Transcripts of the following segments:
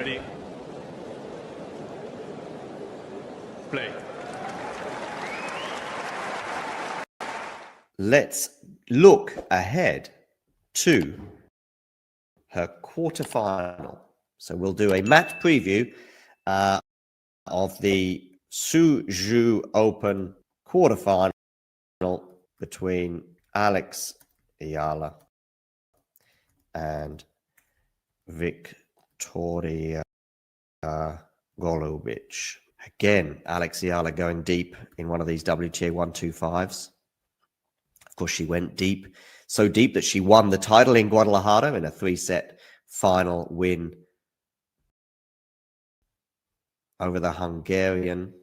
Ready? Play. Let's look ahead to her quarterfinal. So we'll do a match preview of the Suzhou Open quarterfinal between Alex Eala and Viktorija Golubic. Again, Alex Eala going deep in one of these WTA 125s. Of course, she went deep, so deep that she won the title in Guadalajara in a 3-set final win over the Hungarian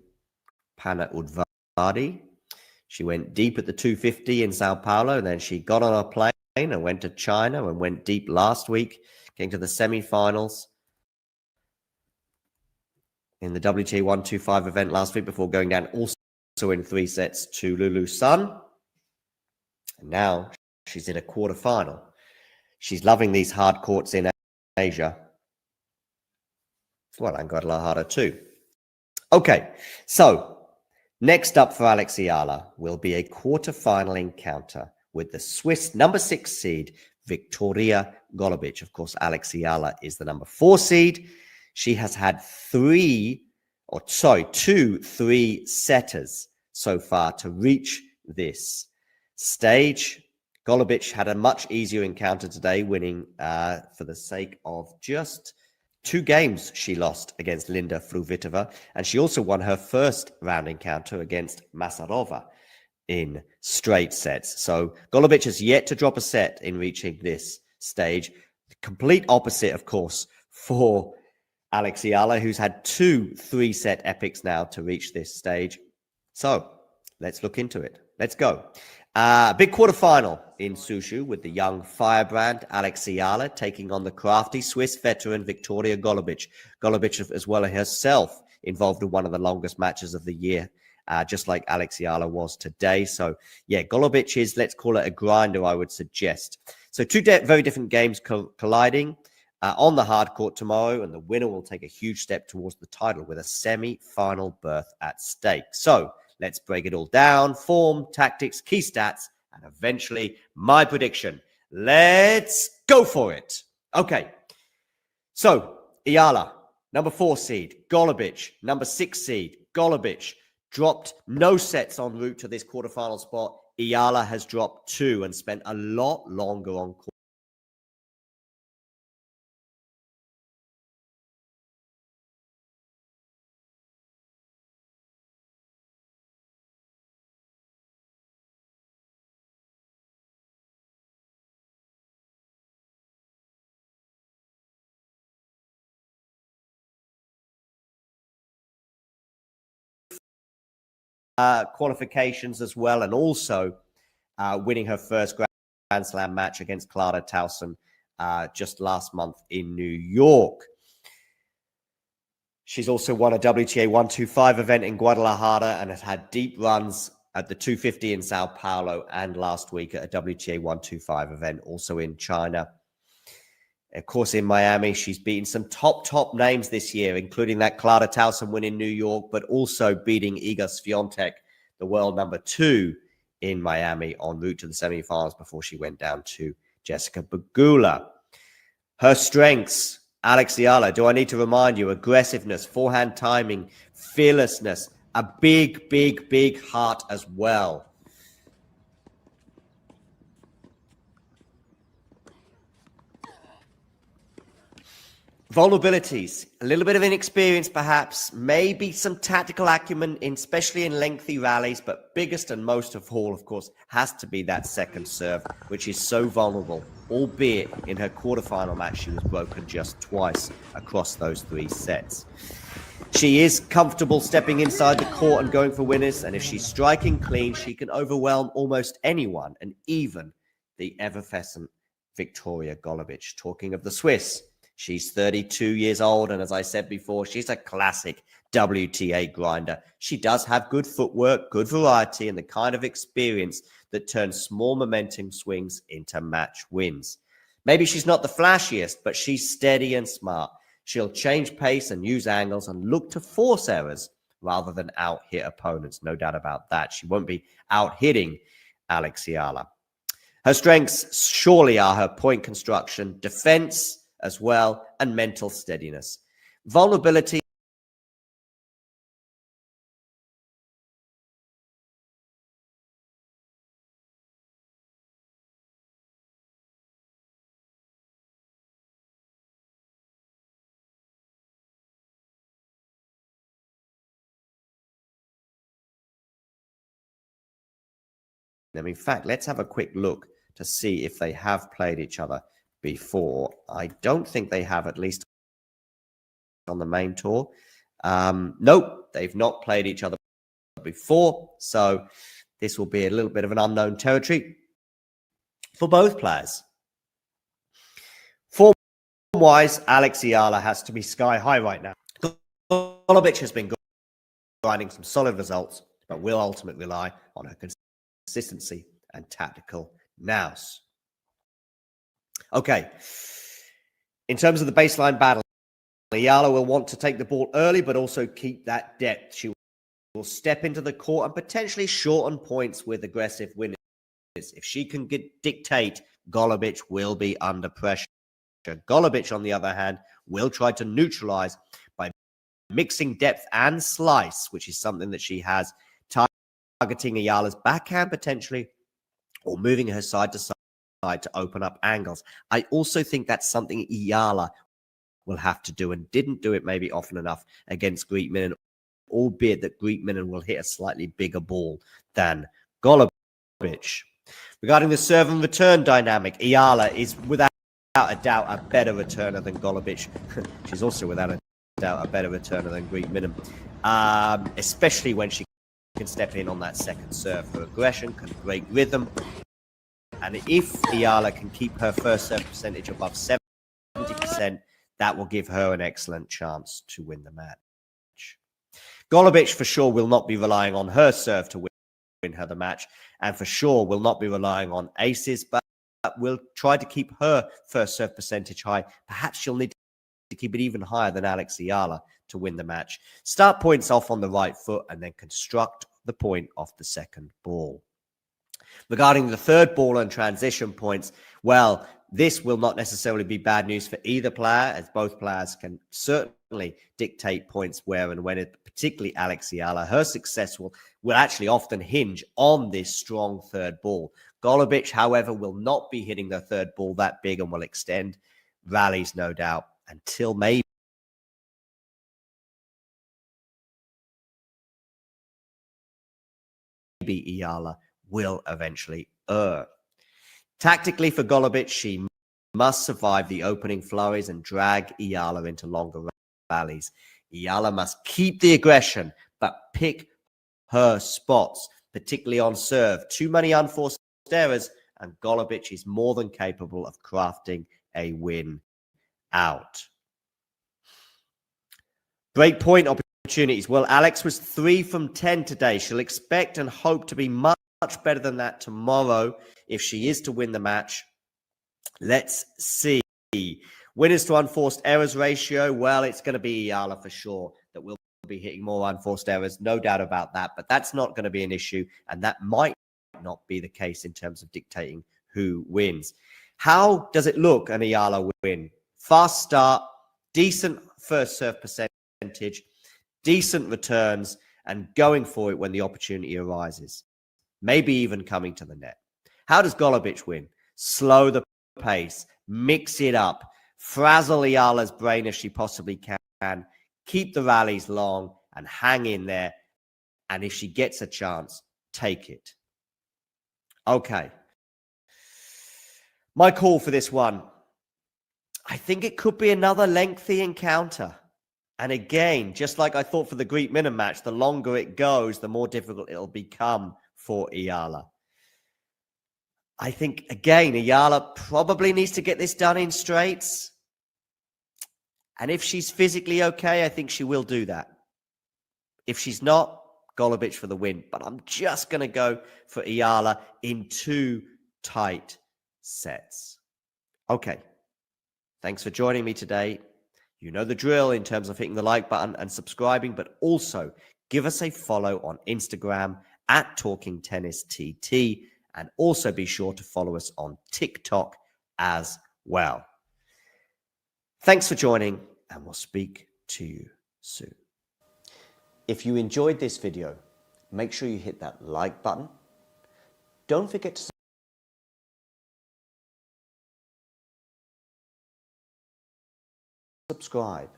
Panna Udvardi. She went deep at the 250 in Sao Paulo, and then she got on a plane and went to China and went deep last week, getting to the semifinals in the WTA 125 event last week before going down also in 3 sets to Lulu Sun. And now she's in a quarterfinal. She's loving these hard courts in Asia. Well, and Guadalajara too. Okay, so next up for Alex Eala will be a quarterfinal encounter with the Swiss number 6 seed, Viktorija Golubic. Of course, Alex Eala is the number 4 seed. She has had 2 3-setters so far to reach this stage. Golubic had a much easier encounter today, winning for the sake of just 2 games she lost against Linda Fruhvirtova, and she also won her first round encounter against Masarova in straight sets. So Golubic has yet to drop a set in reaching this stage. The complete opposite, of course, for Alex Eala, who's had 2 3-set epics now to reach this stage. So let's look into it. Let's go. Big quarterfinal in Suzhou with the young firebrand Alex Eala taking on the crafty Swiss veteran Viktorija Golubic. Golubic as well as herself involved in one of the longest matches of the year, just like Alex Eala was today. So yeah, Golubic is, let's call it a grinder, I would suggest. So 2 very different games colliding on the hard court tomorrow, and the winner will take a huge step towards the title with a semi-final berth at stake. So let's break it all down. Form, tactics, key stats, and eventually my prediction. Let's go for it. Okay. So Eala, number 4 seed. Golubic, number 6 seed. Golubic dropped no sets en route to this quarterfinal spot. Eala has dropped 2 and spent a lot longer on court. Qualifications as well, and also winning her first Grand Slam match against Clara Towson just last month in New York. She's also won a WTA 125 event in Guadalajara and has had deep runs at the 250 in Sao Paulo and last week at a WTA 125 event also in China. Of course, in Miami, she's beaten some top names this year, including that Clara Towson win in New York, but also beating Iga Swiatek, the world number 2 in Miami, en route to the semifinals before she went down to Jessica Pegula. Her strengths, Alex Eala, do I need to remind you? Aggressiveness, forehand timing, fearlessness, a big heart as well. Vulnerabilities, a little bit of inexperience perhaps, maybe some tactical acumen, especially in lengthy rallies, but biggest and most of all, of course, has to be that second serve, which is so vulnerable, albeit in her quarterfinal match, she was broken just twice across those 3 sets. She is comfortable stepping inside the court and going for winners, and if she's striking clean, she can overwhelm almost anyone, and even the effervescent Viktorija Golubic. Talking of the Swiss, she's 32 years old, and as I said before, she's a classic WTA grinder. She does have good footwork, good variety, and the kind of experience that turns small momentum swings into match wins. Maybe she's not the flashiest, but she's steady and smart. She'll change pace and use angles and look to force errors rather than out-hit opponents. No doubt about that. She won't be out-hitting Alex Eala. Her strengths surely are her point construction, defense as well, and mental steadiness. Vulnerability. In fact, let's have a quick look to see if they have played each other before. I don't think they have, at least on the main tour. Nope, they've not played each other before. So this will be a little bit of an unknown territory for both players. Form-wise, Alex Eala has to be sky high right now. Golubic has been grinding some solid results, but will ultimately rely on her consistency and tactical nous. Okay. In terms of the baseline battle, Eala will want to take the ball early, but also keep that depth. She will step into the court and potentially shorten points with aggressive winners. If she can dictate, Golubic will be under pressure. Golubic, on the other hand, will try to neutralize by mixing depth and slice, which is something that she has, targeting Eala's backhand potentially, or moving her side to side to open up angles. I also think that's something Eala will have to do and didn't do it maybe often enough against Greek Minen, albeit that Greek Minen will hit a slightly bigger ball than Golubic. Regarding the serve and return dynamic, Eala is without a doubt a better returner than Golubic. She's also without a doubt a better returner than Greek Minen, especially when she can step in on that second serve. Her aggression can break rhythm, and if Eala can keep her first serve percentage above 70%, that will give her an excellent chance to win the match. Golubic for sure will not be relying on her serve to win her the match, and for sure will not be relying on aces, but will try to keep her first serve percentage high. Perhaps she'll need to keep it even higher than Alex Eala to win the match. Start points off on the right foot and then construct the point off the second ball. Regarding the third ball and transition points, well, this will not necessarily be bad news for either player, as both players can certainly dictate points where and when, particularly Alex Eala. Her success will actually often hinge on this strong third ball. Golubic, however, will not be hitting the third ball that big and will extend rallies, no doubt, until maybe Eala will eventually err. Tactically for Golubic, she must survive the opening flurries and drag Eala into longer rallies. Eala must keep the aggression, but pick her spots, particularly on serve. Too many unforced errors, and Golubic is more than capable of crafting a win out. Break point opportunities. Well, Alex was 3 from 10 today. She'll expect and hope to be much better than that tomorrow if she is to win the match. Let's see. Winners to unforced errors ratio. Well, it's going to be Eala for sure that will be hitting more unforced errors. No doubt about that. But that's not going to be an issue. And that might not be the case in terms of dictating who wins. How does it look an Eala win? Fast start, decent first serve percentage, decent returns, and going for it when the opportunity arises. Maybe even coming to the net. How does Golubic win? Slow the pace, mix it up, frazzle Eala's brain as she possibly can, keep the rallies long, and hang in there. And if she gets a chance, take it. Okay. My call for this one, I think it could be another lengthy encounter. And again, just like I thought for the Greek Minen match, the longer it goes, the more difficult it'll become for Eala. I think, again, Eala probably needs to get this done in straights. And if she's physically okay, I think she will do that. If she's not, Golubic for the win. But I'm just going to go for Eala in 2 tight sets. Okay. Thanks for joining me today. You know the drill in terms of hitting the like button and subscribing, but also give us a follow on Instagram at Talking Tennis TT, and also be sure to follow us on TikTok as well. Thanks for joining, and we'll speak to you soon. If you enjoyed this video, make sure you hit that like button. Don't forget to subscribe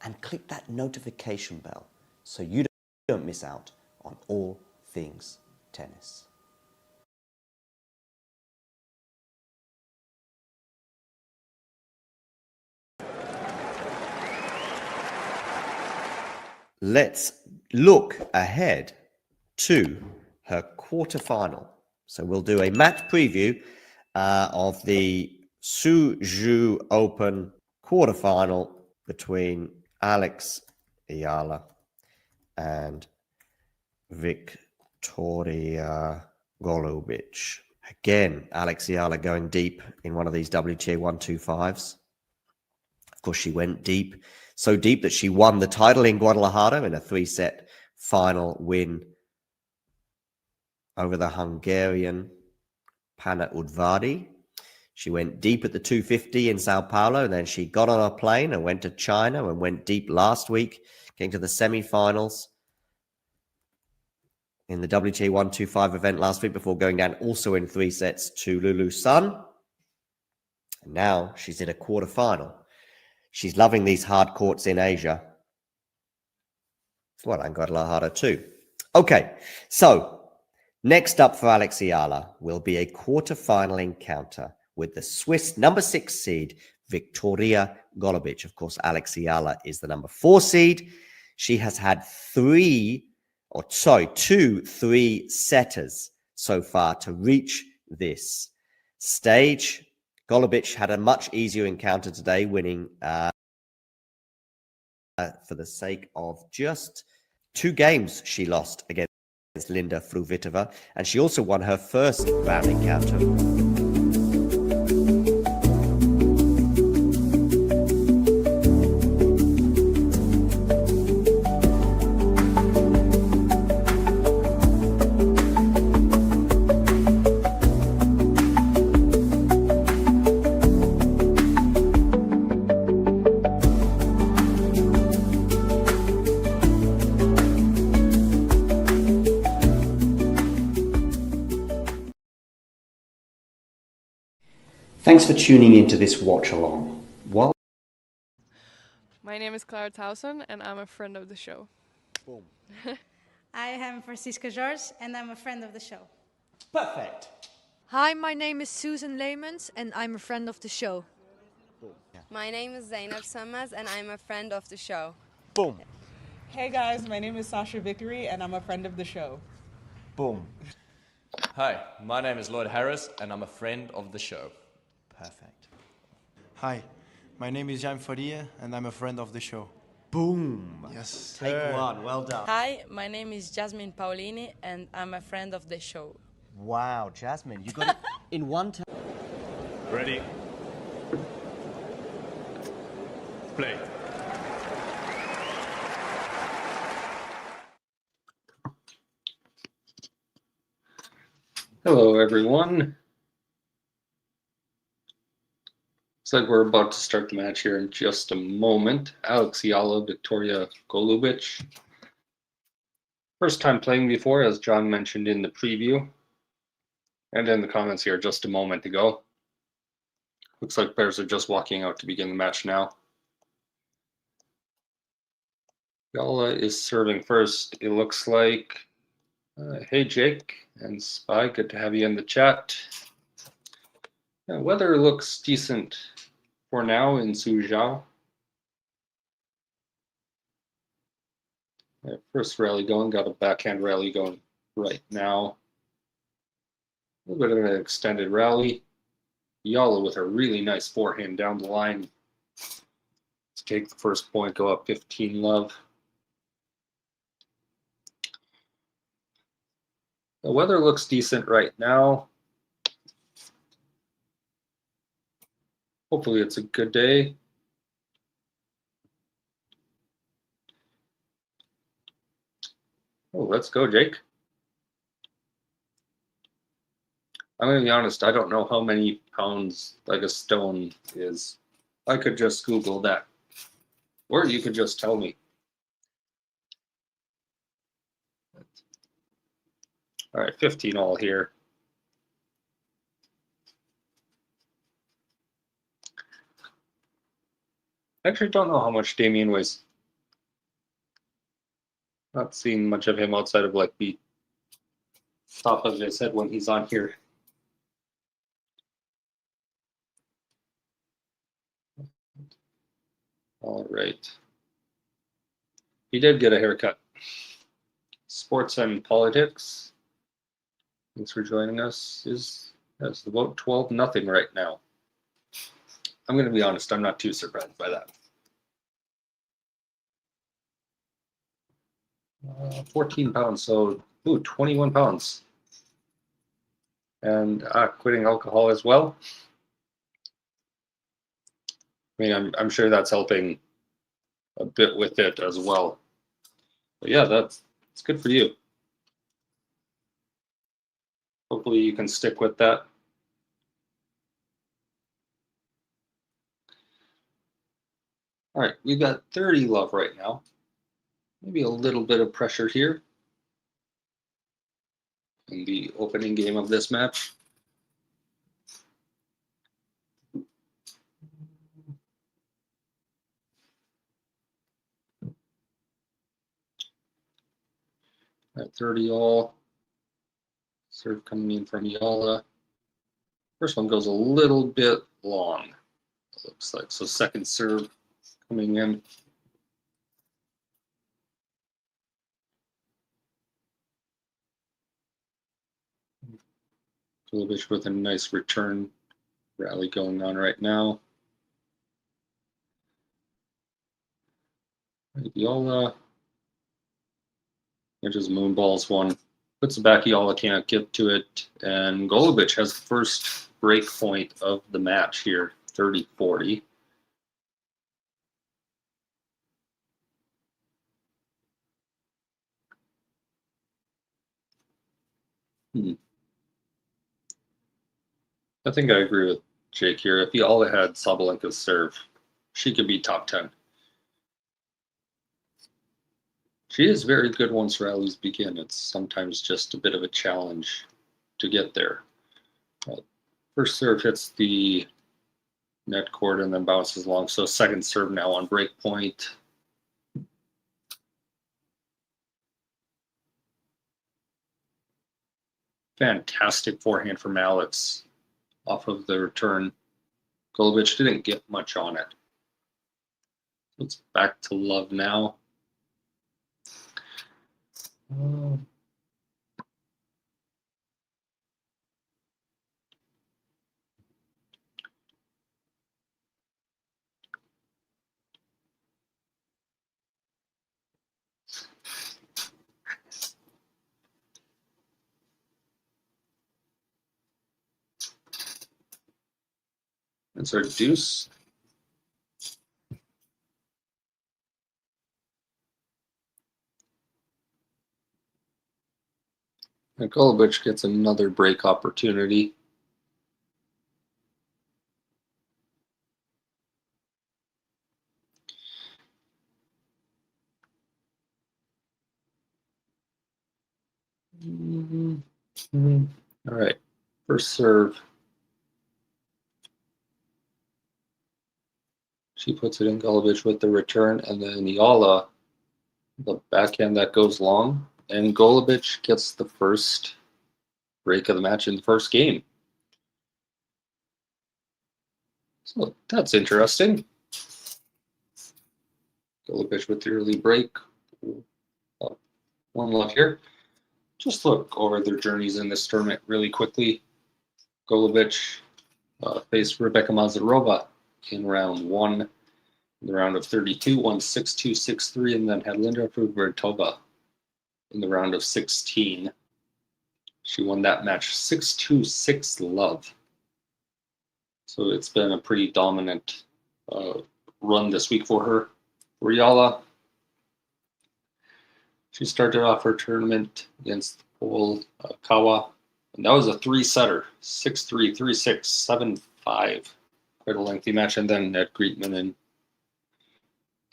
and click that notification bell so you don't miss out on all things tennis. Let's look ahead to her quarterfinal. So we'll do a match preview of the Suzhou Open quarterfinal between Alex Eala and Viktorija Golubic. Again, Alex Eala going deep in one of these WTA 125s. Of course, she went deep, so deep that she won the title in Guadalajara in a 3-set final win over the Hungarian Panna Udvardi. She went deep at the 250 in Sao Paulo, and then she got on a plane and went to China and went deep last week, getting to the semifinals in the WTA 125 event last week before going down also in 3 sets to Lulu Sun. And now she's in a quarterfinal. She's loving these hard courts in Asia. Well, and Guadalajara too. Okay, so next up for Alex Eala will be a quarterfinal encounter with the Swiss number 6 seed, Viktorija Golubic. Of course, Alex Eala is the number 4 seed. She has had 2 3-setters so far to reach this stage. Golubic had a much easier encounter today, winning for the sake of just 2 games she lost against Linda Fruhvirtova, and she also won her first round encounter. Thanks for tuning into this watch-along. My name is Clara Towson, and I'm a friend of the show. Boom. I am Francisca George, and I'm a friend of the show. Perfect. Hi, my name is Susan Leemans, and I'm a friend of the show. Boom. Yeah. My name is Zainab Sammaz, and I'm a friend of the show. Boom. Hey guys, my name is Sasha Vickery, and I'm a friend of the show. Boom. Hi, my name is Lloyd Harris, and I'm a friend of the show. Perfect. Hi, my name is Jan Faria, and I'm a friend of the show. Boom. Yes. Take one. Well done. Hi, my name is Jasmine Paulini, and I'm a friend of the show. Wow, Jasmine, you got it in one time. Ready? Play. Hello, everyone. Looks like we're about to start the match here in just a moment. Alex Eala, Viktorija Golubic. First time playing before, as John mentioned in the preview. And in the comments here just a moment ago. Looks like players are just walking out to begin the match now. Eala is serving first, it looks like. Hey Jake and Spy, good to have you in the chat. Yeah, weather looks decent for now in Suzhou. First rally going, got a backhand rally going right now. A little bit of an extended rally. Eala with a really nice forehand down the line. Let's take the first point, go up 15-love. The weather looks decent right now. Hopefully it's a good day. Oh, let's go, Jake. I'm going to be honest, I don't know how many pounds like a stone is. I could just Google that. Or you could just tell me. All right, 15 all here. I actually don't know how much Damien weighs. Not seen much of him outside of like the top of his head when he's on here. All right. He did get a haircut. Sports and politics. Thanks for joining us. That's about 12-0 right now. I'm going to be honest, I'm not too surprised by that. 14 pounds, so 21 pounds. And quitting alcohol as well. I mean, I'm sure that's helping a bit with it as well. But yeah, it's good for you. Hopefully you can stick with that. All right, we've got 30 love right now. Maybe a little bit of pressure here in the opening game of this match. At 30 all. Serve coming in from Eala. First one goes a little bit long, it looks like. So second serve coming in. Golubic with a nice return rally going on right now. Eala. It just moonballs one. Puts it back, Eala can't get to it. And Golubic has the first break point of the match here, 30-40. I think I agree with Jake here. If Eala had Sabalenka's serve, she could be top 10. She is very good once rallies begin. It's sometimes just a bit of a challenge to get there. First serve hits the net cord and then bounces along. So second serve now on break point. Fantastic forehand from Alex off of the return. Golubic didn't get much on it. It's back to love now. It's our deuce. And Golubic gets another break opportunity. All right, first serve. She puts it in Golubic with the return, and then Eala, the backhand that goes long, and Golubic gets the first break of the match in the first game. So that's interesting. Golubic with the early break. One love here. Just look over their journeys in this tournament really quickly. Golubic faced Rebecca Mazarova in round 1. In the round of 32, won 6-2, 6-3, and then had Linda Frubertova in the round of 16. She won that match 6-2, 6-love. So it's been a pretty dominant run this week for her. For Eala, She started off her tournament against Pole Kawa, and that was a 3-setter, 6-3, 3-6, 7-5. Quite a lengthy match, and then at Grietmann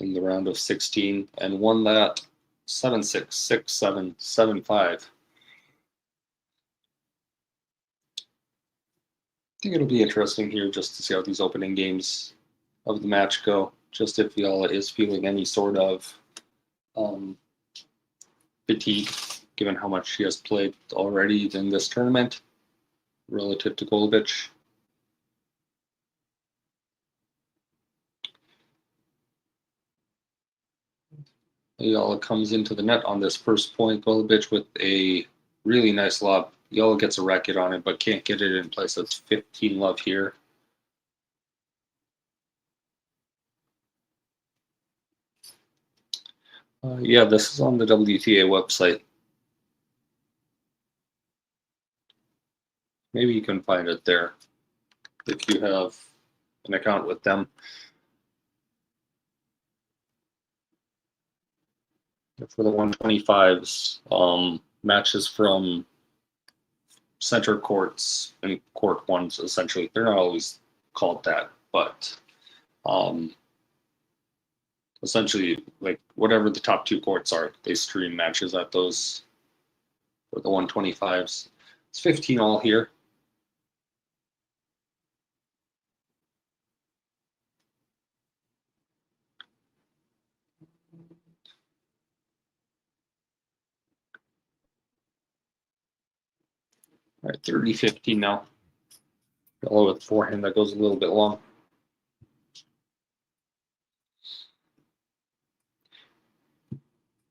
in the round of 16, and won that 7-6, 6-7, 7-5. I think it'll be interesting here just to see how these opening games of the match go. Just if Eala is feeling any sort of fatigue, given how much she has played already in this tournament relative to Golubic. Eala comes into the net on this first point. Golubic with a really nice lob. Eala gets a racket on it, but can't get it in place. That's 15 love here. Yeah, this is on the WTA website. Maybe you can find it there if you have an account with them. For the 125s, matches from center courts and court ones, essentially. They're not always called that, but essentially, like whatever the top 2 courts are, they stream matches at those for the 125s. It's 15 all here. All right, 30-15 now. Eala with forehand that goes a little bit long.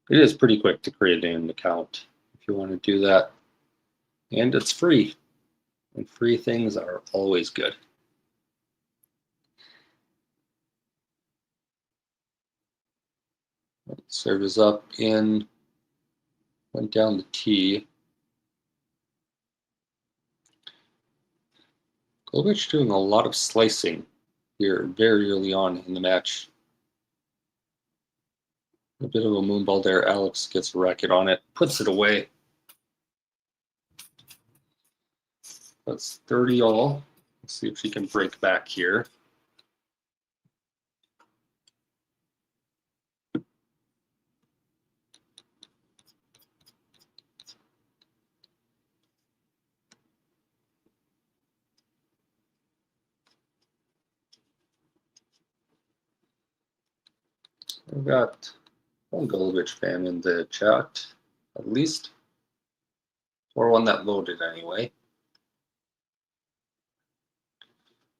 It is pretty quick to create an account if you want to do that. And it's free. And free things are always good. Serve is up in, went down the tee. Golubic doing a lot of slicing here very early on in the match. A bit of a moonball there. Alex gets a racket on it, puts it away. That's 30 all. Let's see if she can break back here. We've got one Golubic fan in the chat, at least. Or one that voted anyway.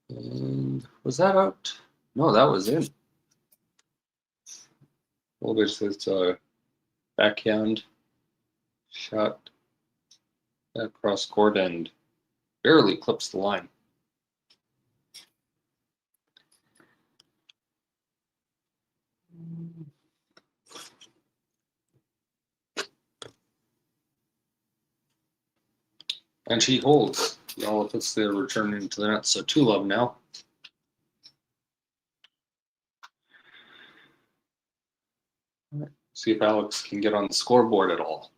And was that out? No, that was in. Golubic says a backhand shot across court and barely clips the line. And she holds. Eala puts the return into the net, so 2 love now. See if Alex can get on the scoreboard at all.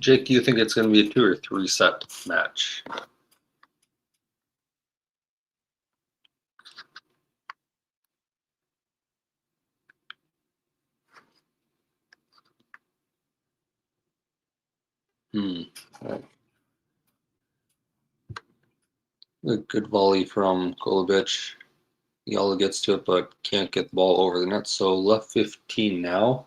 Jake, do you think it's going to be a 2 or 3 set match? A good volley from Golubic. Eala gets to it, but can't get the ball over the net. So left 15 now.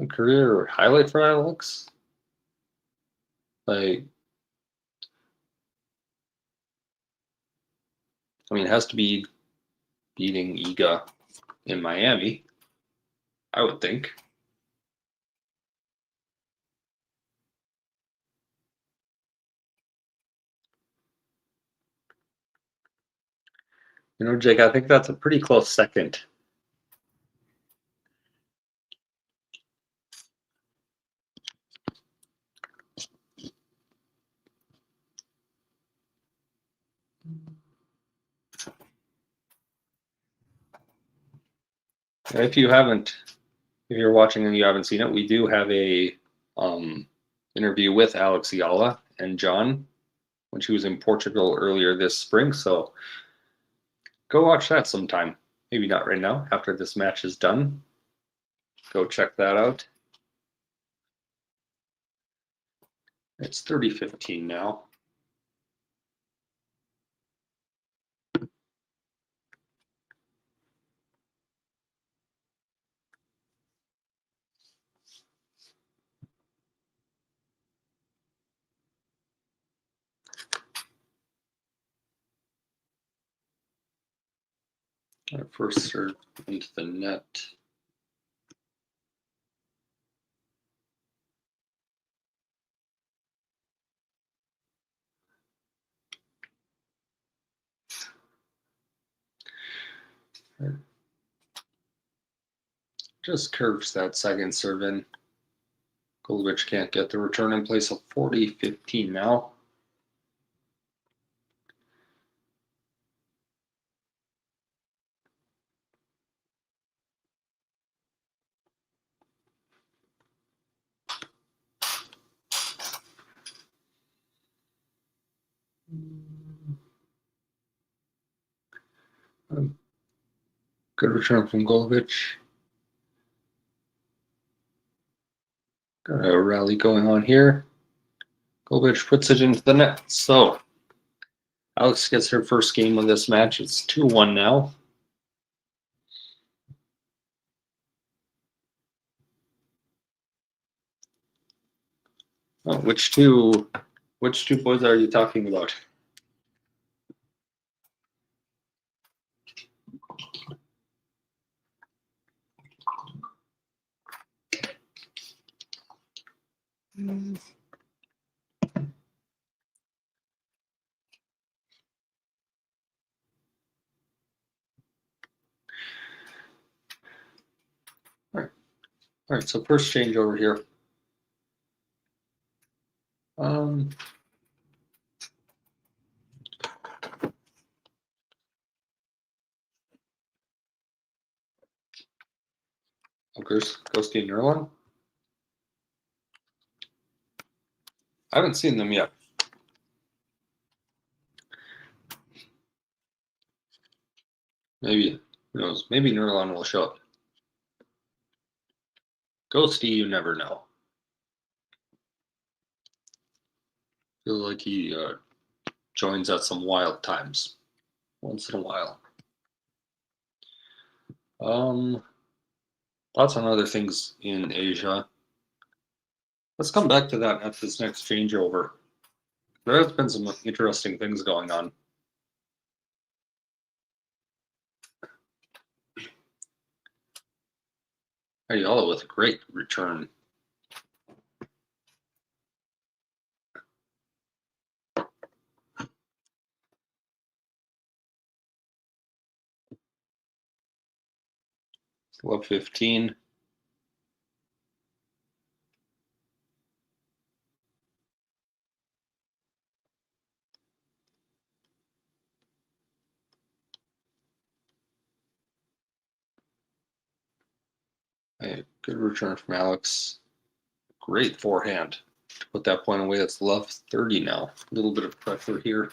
A career highlight for Alex. Like, I mean, it has to be beating Iga in Miami, I would think. You know, Jake, I think that's a pretty close second. If you're watching and you haven't seen it, we do have a interview with Alex Eala and John when she was in Portugal earlier this spring. So go watch that sometime. Maybe not right now, after this match is done. Go check that out. It's 30-15 now. Our first serve into the net. Just curves that second serve in. Golubic can't get the return in place of 40-15 now. Good return from Golubic. Got a rally going on here. Golubic puts it into the net. So Alex gets her first game of this match. It's 2-1 now. Oh, which two boys are you talking about? All right, so first change over here. Ghosty and Nerlin. I haven't seen them yet. Maybe, who knows? Maybe Nerlin will show up. Ghosty, you never know. Feel like he joins at some wild times, once in a while. Lots on other things in Asia. Let's come back to that at this next changeover. There has been some interesting things going on. Ayala with a great return. Love 15. Hey, good return from Alex. Great forehand to put that point away. That's love 30 now. A little bit of pressure here.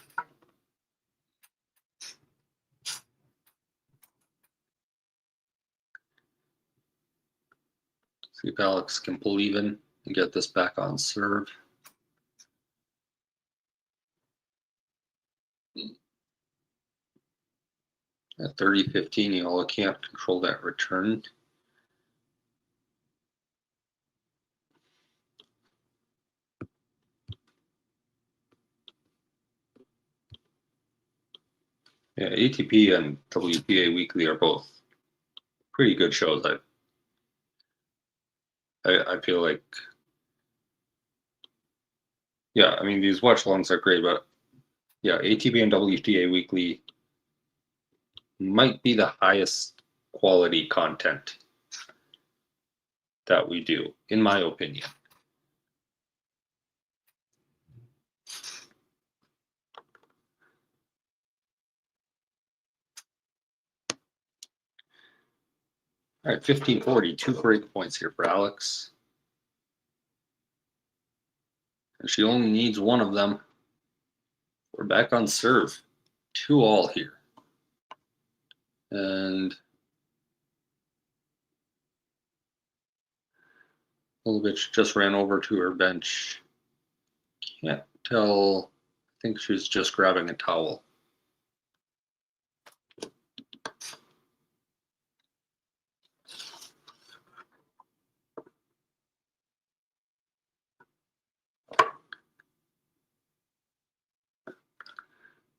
See if Alex can pull even and get this back on serve. At 30-15, Ayala can't control that return. Yeah, ATP and WTA Weekly are both pretty good shows. I feel like, yeah, I mean, these watch-alongs are great, but yeah, ATP and WTA Weekly might be the highest quality content that we do, in my opinion. All right, 1540, 2 break points here for Alex. And she only needs one of them. We're back on serve. 2-all here. And Golubic just ran over to her bench. Can't tell. I think she's just grabbing a towel.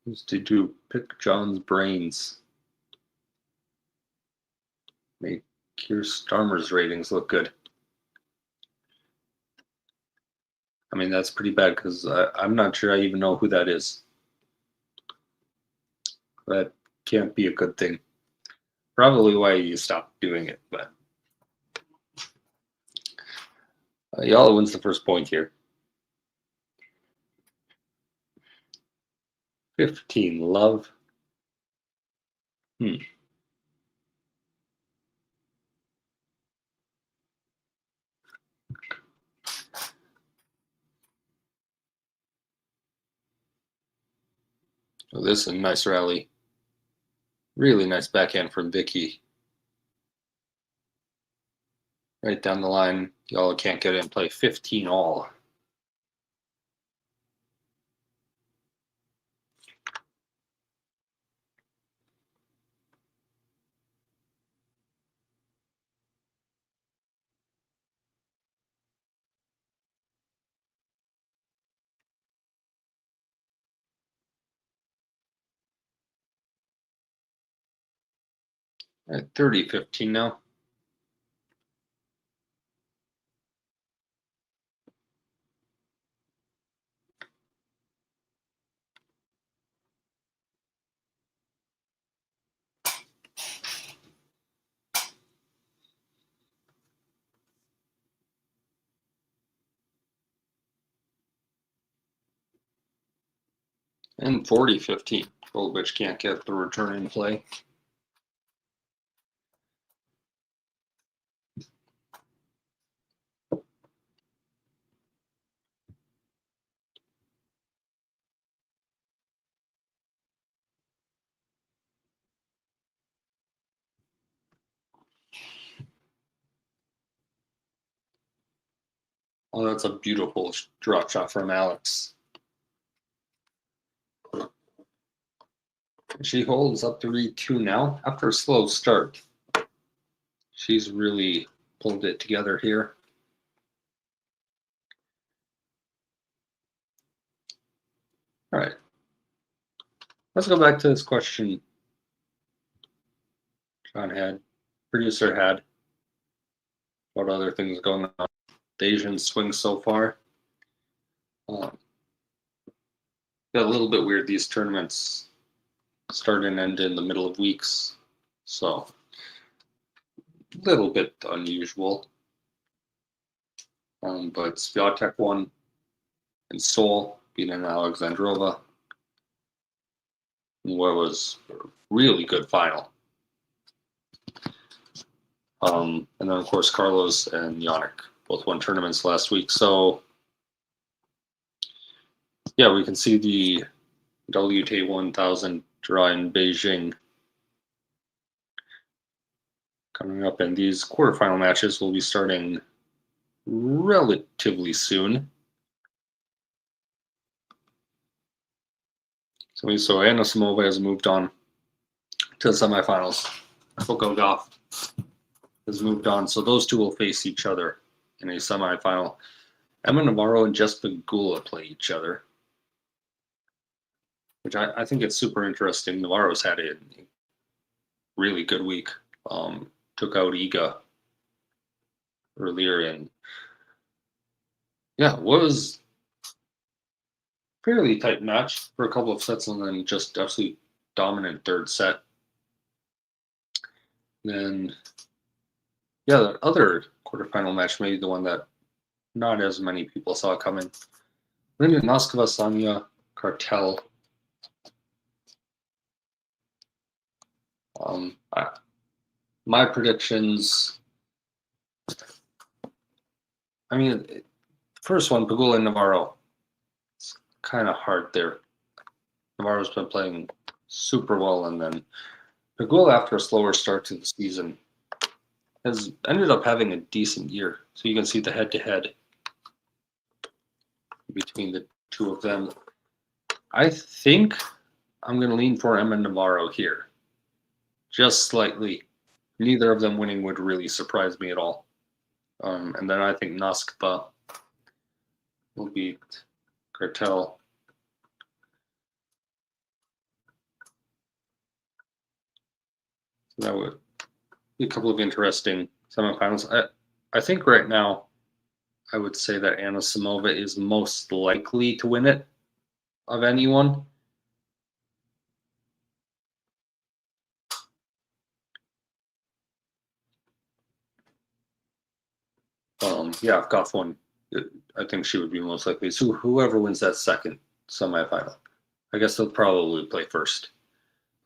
Used to do pick John's brains. Make Keir Starmer's ratings look good. I mean, that's pretty bad because I'm not sure I even know who that is. That can't be a good thing. Probably why you stopped doing it, but Eala wins the first point here. 15 love. Oh, this is a nice rally. Really nice backhand from Vicky. Right down the line. Eala can't get in play. 15-all. At 30-15 now. And 40-15. Golubic can't get the return in play. Oh, that's a beautiful drop shot from Alex. She holds up 3-2 now after a slow start. She's really pulled it together here. All right. Let's go back to this question John had, producer had, what other things going on. The Asian swing so far. Got a little bit weird. These tournaments start and end in the middle of weeks, so a little bit unusual. But Swiatek won in Seoul, beating Alexandrova. What was a really good final. And then, of course, Carlos and Yannick both won tournaments last week. So, yeah, we can see the WTA 1000 draw in Beijing coming up. And these quarterfinal matches will be starting relatively soon. So Anna Samova has moved on to the semifinals. Coco Gauff has moved on. So those two will face each other in a semifinal. Emma Navarro and Jessica Gula play each other, which I think it's super interesting. Navarro's had a really good week. Took out Iga earlier, and yeah, was fairly tight match for a couple of sets, and then just absolutely dominant third set. Then, yeah, the other quarterfinal match, maybe the one that not as many people saw coming. Linda Noskova, Sonia Cartel. My predictions. I mean, first one, Pegula and Navarro. It's kind of hard there. Navarro's been playing super well, and then Pegula, after a slower start to the season, has ended up having a decent year. So you can see the head-to-head between the two of them. I think I'm going to lean for Emma Navarro here. Just slightly. Neither of them winning would really surprise me at all. And then I think Noskova will beat Cartel. So that would be a couple of interesting semifinals. I think right now, I would say that Anna Samova is most likely to win it of anyone. Yeah, if Goff won, I think she would be most likely. So whoever wins that second semifinal, I guess they'll probably play first.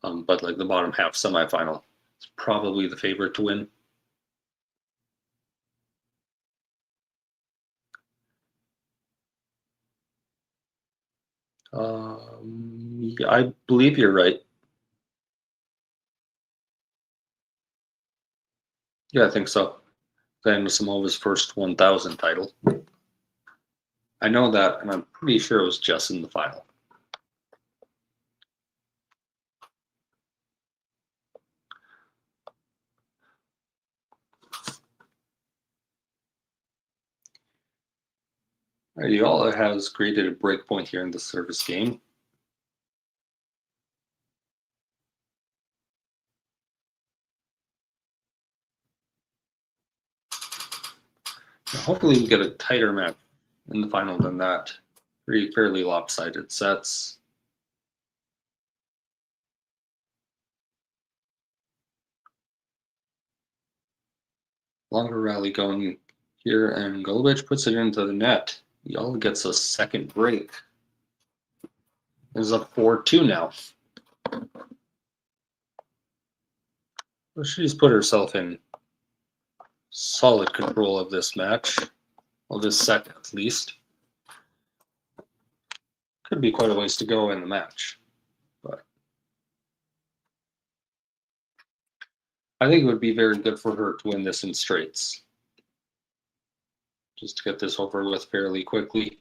But like the bottom half semifinal, it's probably the favorite to win. Yeah, I believe you're right. Yeah, I think so. Then Samova's first 1,000 title. I know that, and I'm pretty sure it was just in the final. Eala has created a breakpoint here in the service game. Hopefully we get a tighter match in the final than that. Fairly lopsided sets. Longer rally going here, and Golubic puts it into the net. Eala gets a second break. Is up 4-2 now. Well, she's put herself in solid control of this match. Well, this set at least. Could be quite a ways to go in the match. But I think it would be very good for her to win this in straights. Just to get this over with fairly quickly.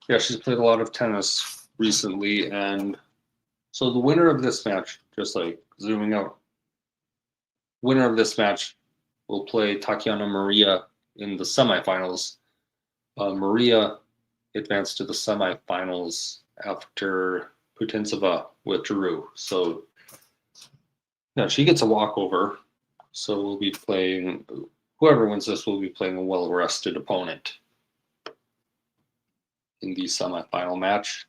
Yeah, she's played a lot of tennis recently, and so the winner of this match, just like zooming out, winner of this match will play Tatiana Maria in the semifinals. Maria advanced to the semifinals after Putintseva withdrew. So yeah, she gets a walkover. So we'll be playing, whoever wins this will be playing a well-rested opponent in the semifinal match.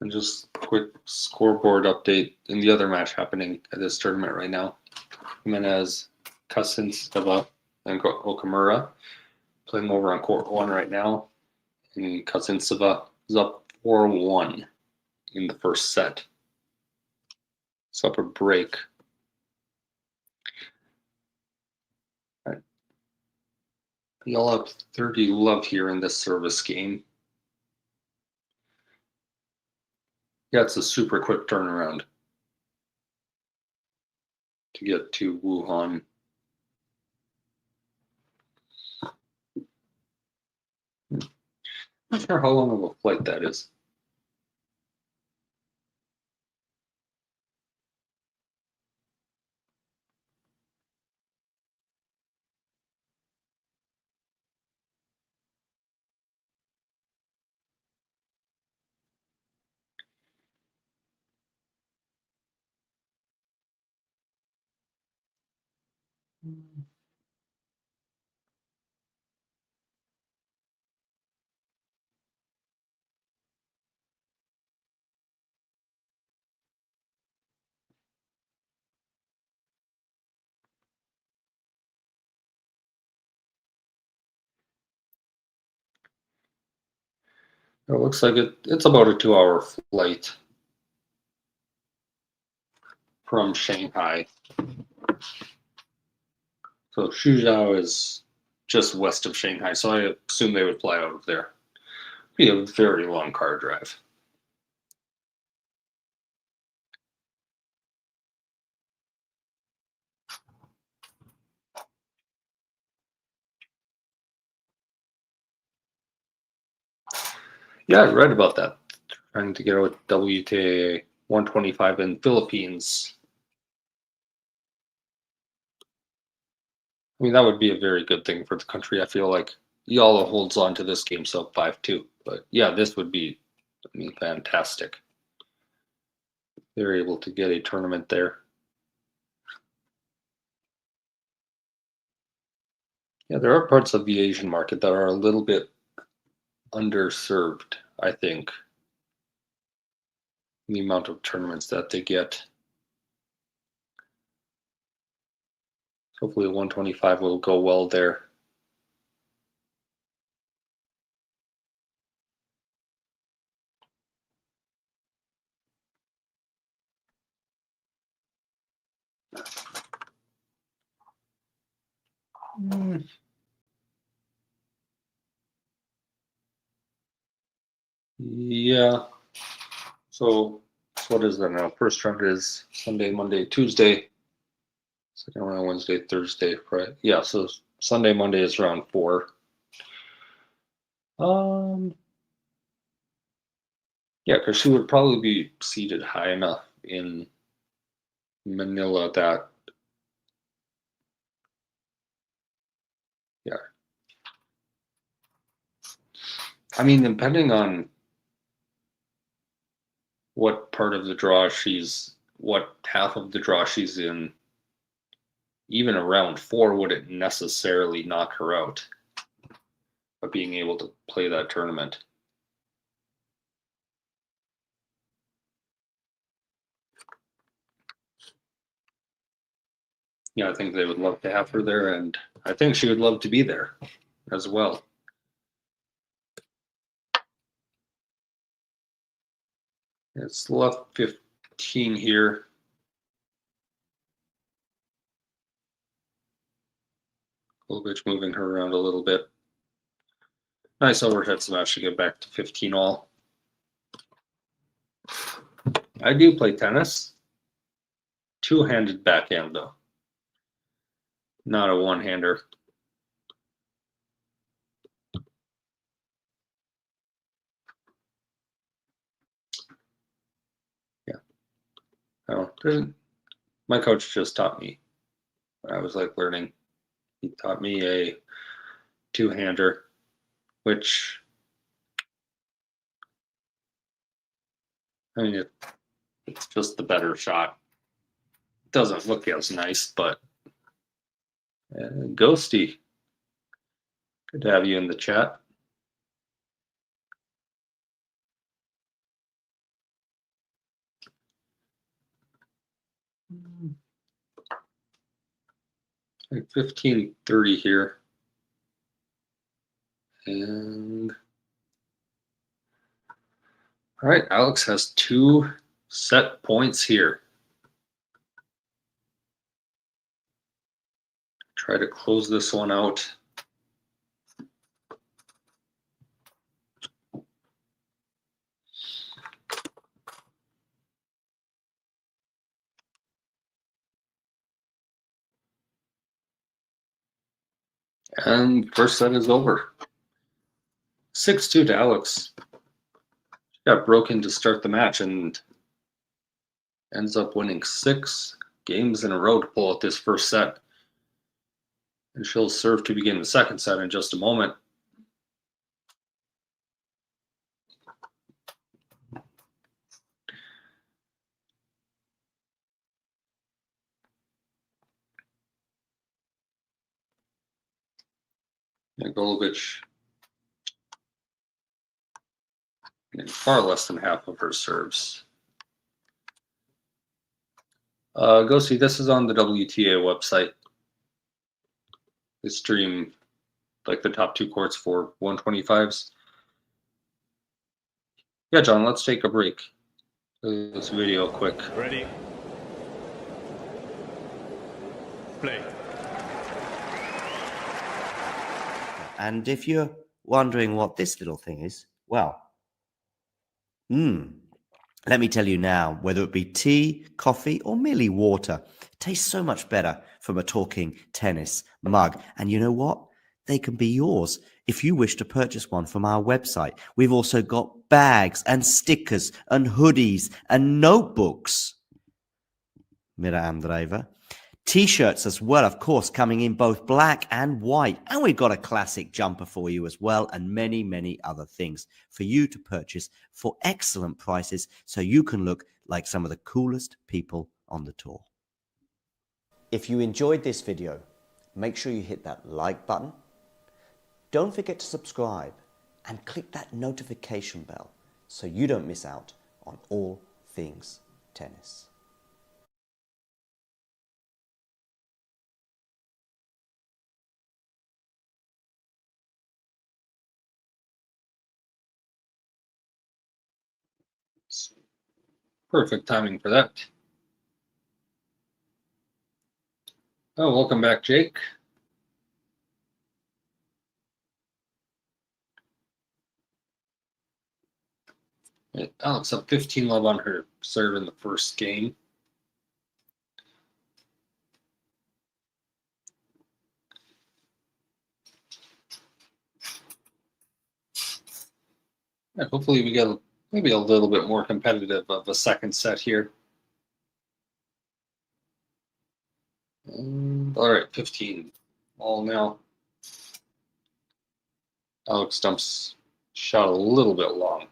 And just quick scoreboard update in the other match happening at this tournament right now. Jimenez, Kasinskova, and Okamura playing over on court 1 right now. And Kasinskova is up 4-1 in the first set. It's up a break. All right. Y'all up 30 love here in this service game. Yeah, it's a super quick turnaround to get to Wuhan. Not sure how long of a flight that is. It looks like it's about a 2-hour flight from Shanghai. So Suzhou is just west of Shanghai, so I assume they would fly out of there. Be a very long car drive. Yeah, I read about that. Trying to get a WTA 125 in Philippines. I mean, that would be a very good thing for the country. I feel like Eala holds on to this game sub 5-2. But yeah, this would be, I mean, fantastic. They're able to get a tournament there. Yeah, there are parts of the Asian market that are a little bit underserved, I think. The amount of tournaments that they get. Hopefully 125 will go well there. Yeah. So what is that now? First round is Sunday, Monday, Tuesday. Second round Wednesday, Thursday, Friday. Yeah, so Sunday, Monday is round 4. Yeah, because she would probably be seated high enough in Manila that, yeah. I mean, depending on what part of the draw what half of the draw she's in, even a round 4 wouldn't necessarily knock her out of being able to play that tournament. Yeah, I think they would love to have her there, and I think she would love to be there as well. It's left 15 here. Golubic moving her around a little bit. Nice overhead smash to get back to 15 all. I do play tennis. Two-handed backhand, though. Not a one-hander. Yeah. Oh, my coach just taught me when I was like learning. He taught me a two-hander, which, I mean, it's just the better shot. It doesn't look as nice, but Ghosty, good to have you in the chat. Like 15:30 here. And all right, Alex has 2 set points here. Try to close this one out. And first set is over. 6-2 to Alex. She got broken to start the match and ends up winning 6 games in a row to pull out this first set. And she'll serve to begin the second set in just a moment. Yeah, Golubic getting far less than half of her serves. Go see, this is on the WTA website. They stream like the top 2 courts for 125s. Yeah, John, let's take a break. This video quick. Ready? Play. And if you're wondering what this little thing is, well, let me tell you now, whether it be tea, coffee, or merely water, it tastes so much better from a talking tennis mug. And you know what? They can be yours if you wish to purchase one from our website. We've also got bags and stickers and hoodies and notebooks. Mira Andreeva. T-shirts as well, of course, coming in both black and white. And we've got a classic jumper for you as well, and many, many other things for you to purchase for excellent prices so you can look like some of the coolest people on the tour. If you enjoyed this video, make sure you hit that like button. Don't forget to subscribe and click that notification bell so you don't miss out on all things tennis. Perfect timing for that. Oh, welcome back, Jake. Alex up 15-love on her serve in the first game. And hopefully we get maybe a little bit more competitive of a second set here. All right, 15 all now. Alex dumps shot a little bit long.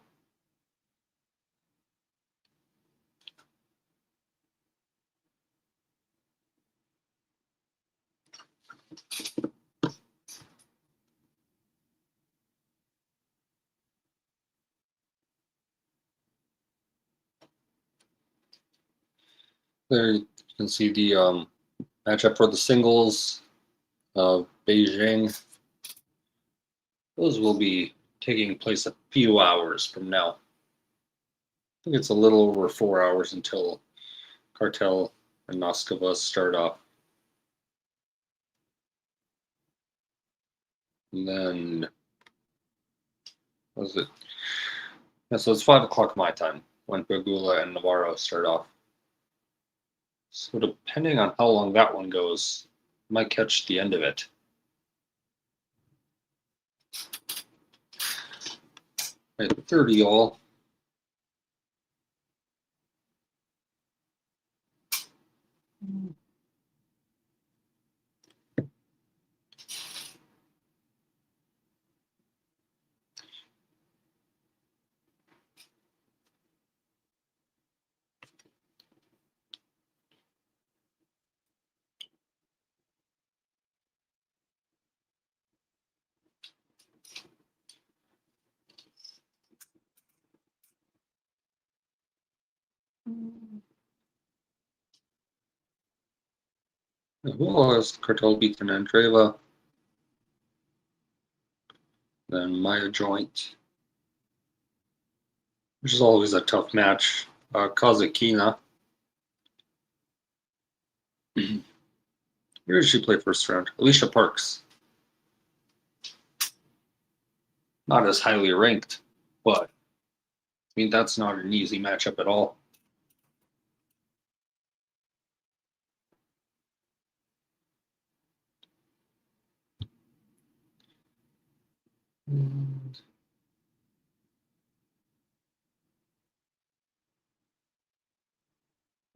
There you can see the matchup for the singles of Beijing. Those will be taking place a few hours from now. I think it's a little over 4 hours until Cartel and Noskova start off. And then, what was it? Yeah, so it's 5 o'clock my time when Pegula and Navarro start off. So depending on how long that one goes, I might catch the end of it. Right, 30 all. Who has Cartel beaten Andreeva? Then Maya Joint, which is always a tough match. Kazakina. Where did she play first round? Alicia Parks. Not as highly ranked, but I mean, that's not an easy matchup at all.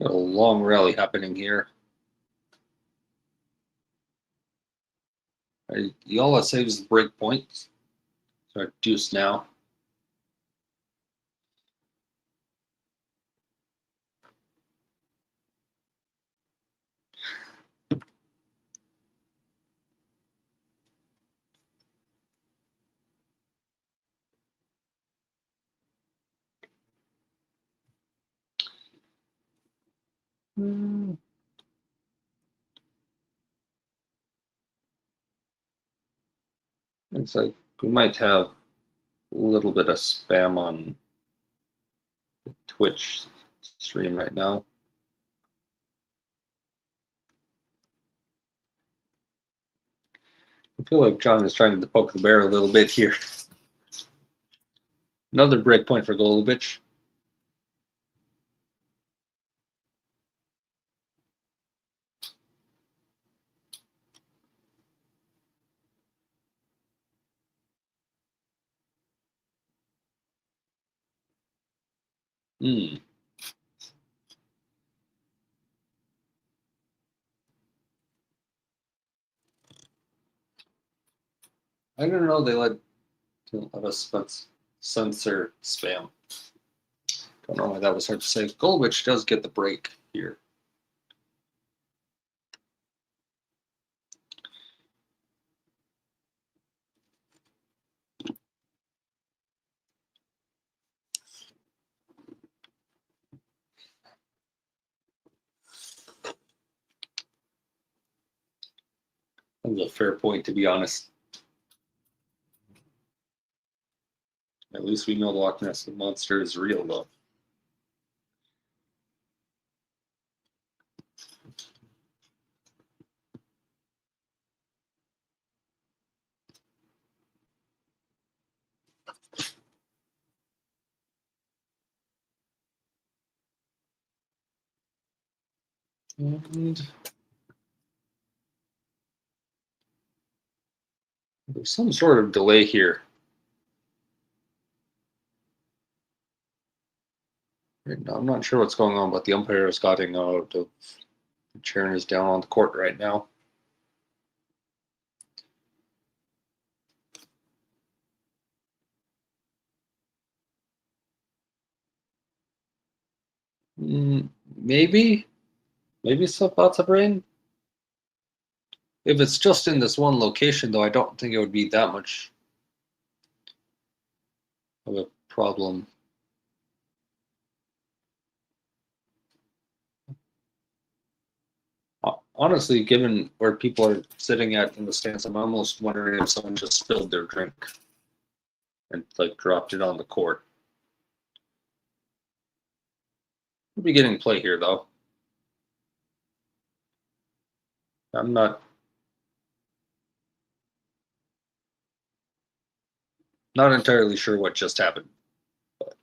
Got a long rally happening here. Eala saves the break point. So deuce now. Looks like we might have a little bit of spam on the Twitch stream right now. I feel like John is trying to poke the bear a little bit here. Another break point for Golubic. I don't know. They let us censor spam. Don't know why that was hard to say. Golubic does get the break here. That's a fair point, to be honest. At least we know the Loch Ness Monster is real, though. And there's some sort of delay here. Right now, I'm not sure what's going on, but the umpire is getting out of the chair and is down on the court right now. Maybe some thoughts of rain. If it's just in this one location, though, I don't think it would be that much of a problem. Honestly, given where people are sitting at in the stands, I'm almost wondering if someone just spilled their drink and like dropped it on the court. We'll be getting play here, though. I'm not entirely sure what just happened. But.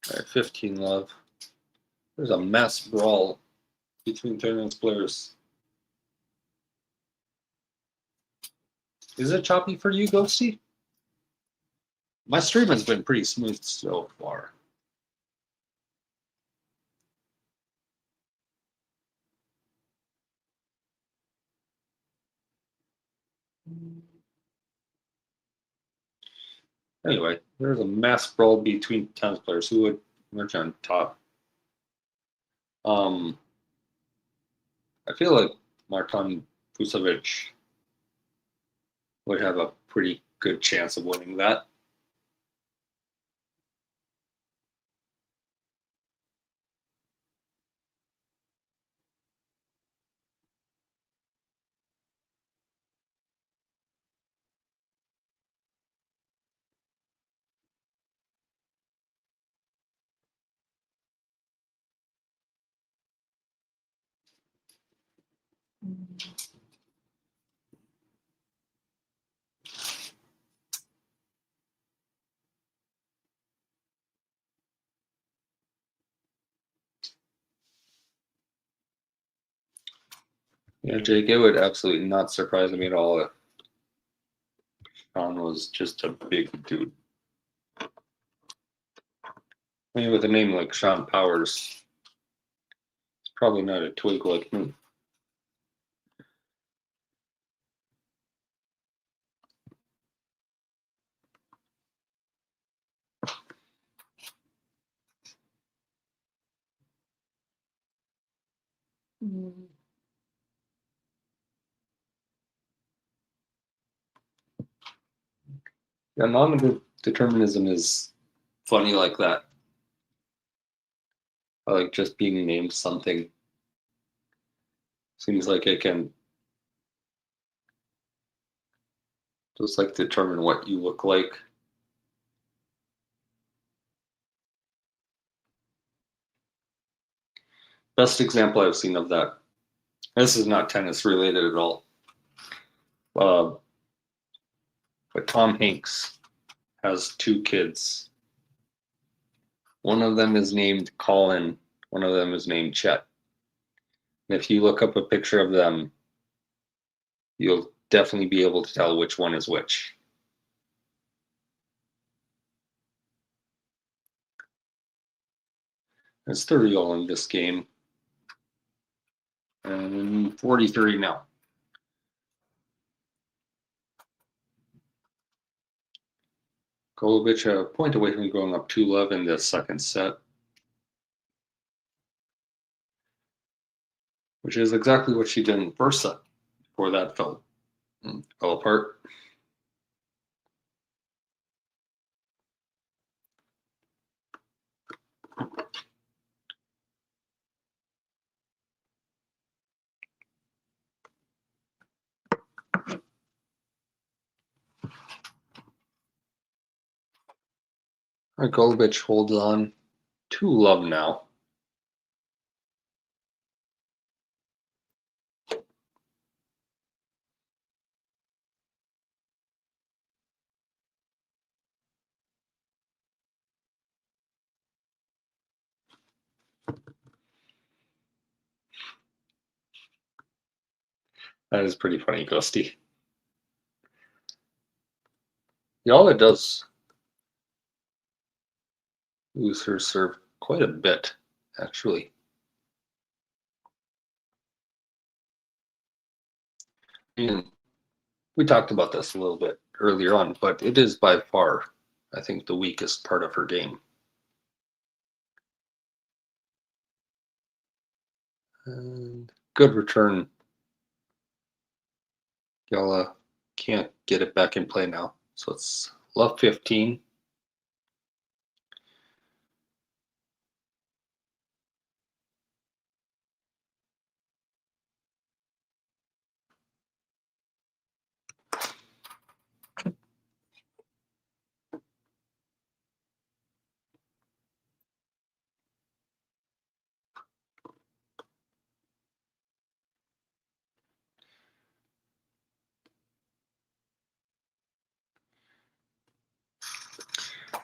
All right, 15 love. There's a mass brawl between tournament players. Is it choppy for you, Ghosty? My stream has been pretty smooth so far. Anyway, there's a mass brawl between tennis players. Who would emerge on top? I feel like Martin Pusovic would have a pretty good chance of winning that. Yeah, Jake, it would absolutely not surprise me at all if Sean was just a big dude. I mean, with a name like Sean Powers, it's probably not a twig like me. Yeah, non-determinism is funny like that. I like just being named something. Seems like it can just like determine what you look like. Best example I've seen of that. This is not tennis related at all. But Tom Hanks has 2 kids. One of them is named Colin. One of them is named Chet. And if you look up a picture of them, you'll definitely be able to tell which one is which. It's 30 all in this game. And 43 now. Golubic a point away from going up 2-love in the second set, which is exactly what she did in the first set before that fell apart. Golubic holds on 2-love now. That is pretty funny, Ghosty. Eala does lose her serve quite a bit, actually. And we talked about this a little bit earlier on, but it is by far, I think, the weakest part of her game. And good return. Eala can't get it back in play now. So it's love 15.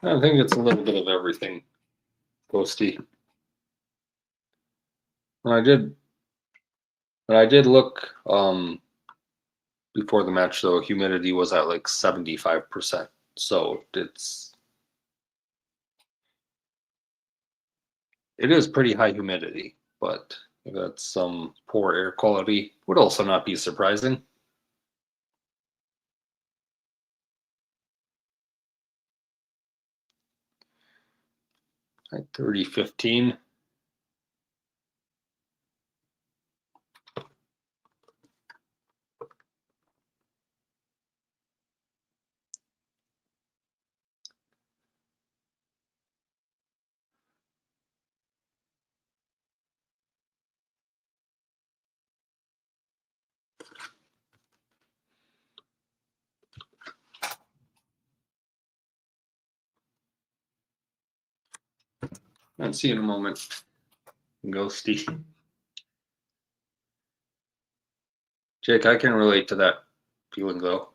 I think it's a little bit of everything, Ghosty. When I did look before the match, though, humidity was at like 75%. So it is pretty high humidity, but that's some poor air quality would also not be surprising. At 30-15. I'll see you in a moment, Ghosty. Jake, I can relate to that feeling, though.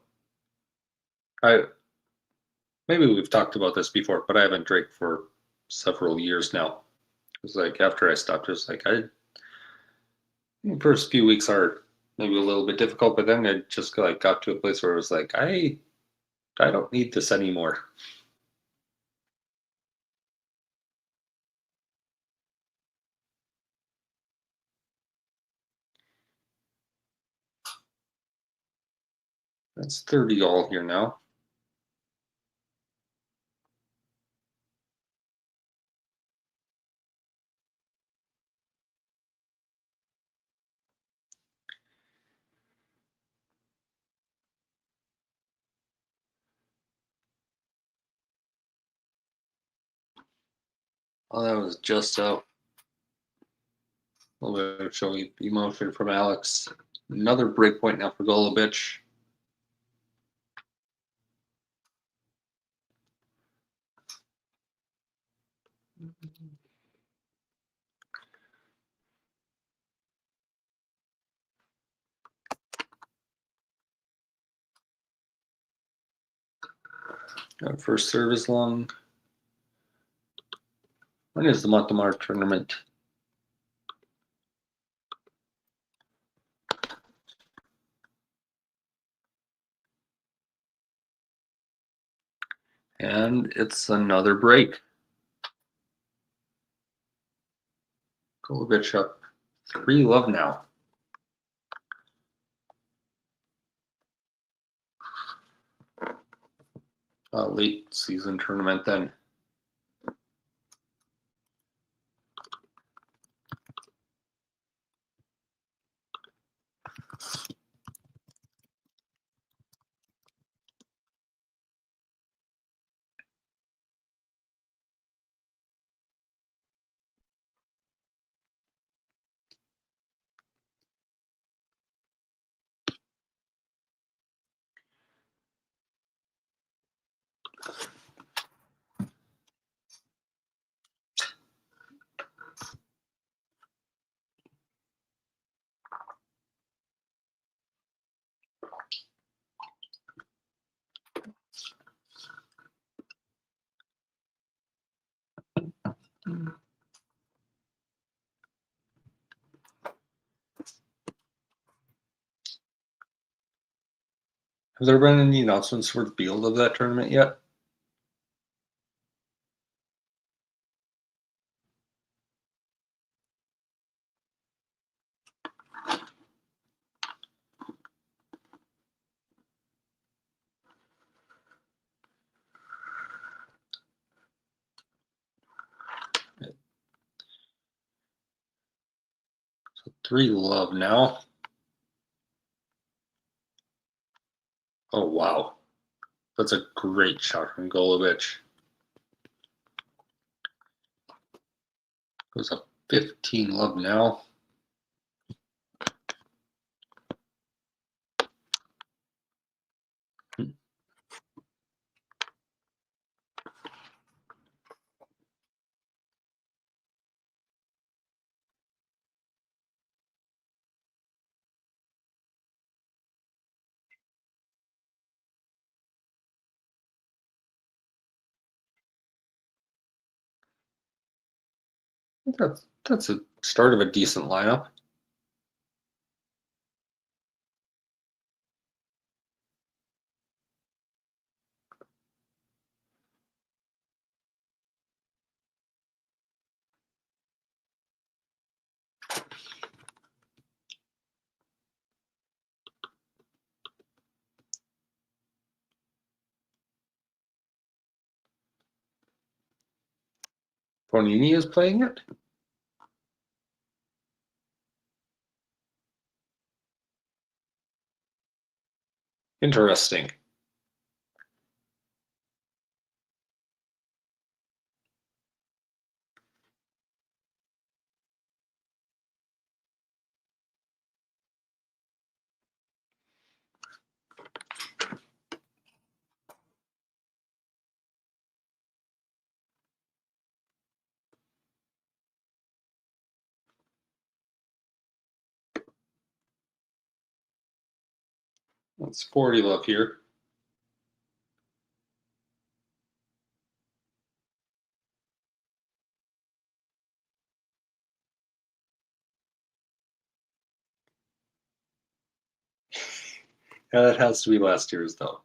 Maybe we've talked about this before, but I haven't drank for several years now. It was like after I stopped, it was like the first few weeks are maybe a little bit difficult, but then I just got to a place where it was like I don't need this anymore. That's 30 all here now. Oh, that was just a little bit of showing emotion from Alex. Another break point now for Golubic. First serve is long. When is the month of March tournament? And it's another break. Golubic up 3-love now. Late season tournament then. Have there been any announcements for the field of that tournament yet? So 3-love now. Oh, wow. That's a great shot from Golubic. Goes up 15-love now. That's a start of a decent lineup. Bonini is playing it. Interesting. That's 40-love here. Yeah, that has to be last year's though.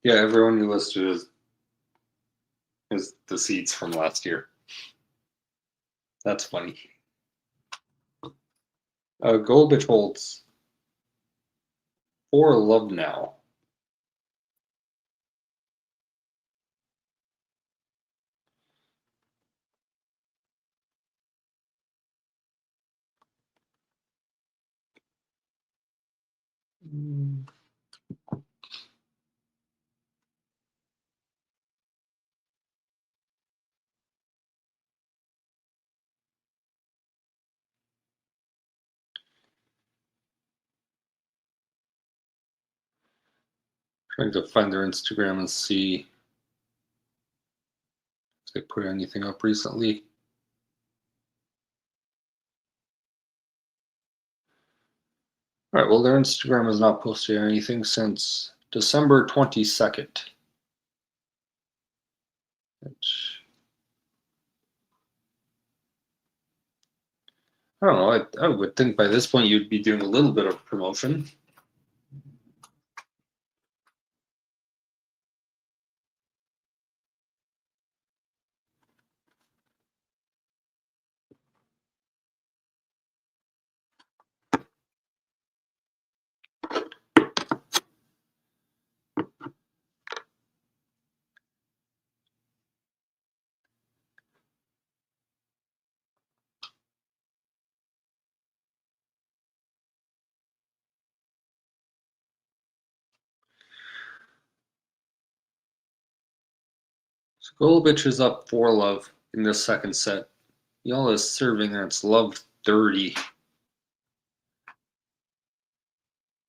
Yeah, everyone you listed is the seeds from last year. That's funny. Golubic holds 4-love now. Trying to find their Instagram and see if they put anything up recently. All right, well, their Instagram has not posted anything since December 22nd. Which, I don't know, I would think by this point you'd be doing a little bit of promotion. So Golubic is up 4-love in this second set. Eala is serving and it's love 30.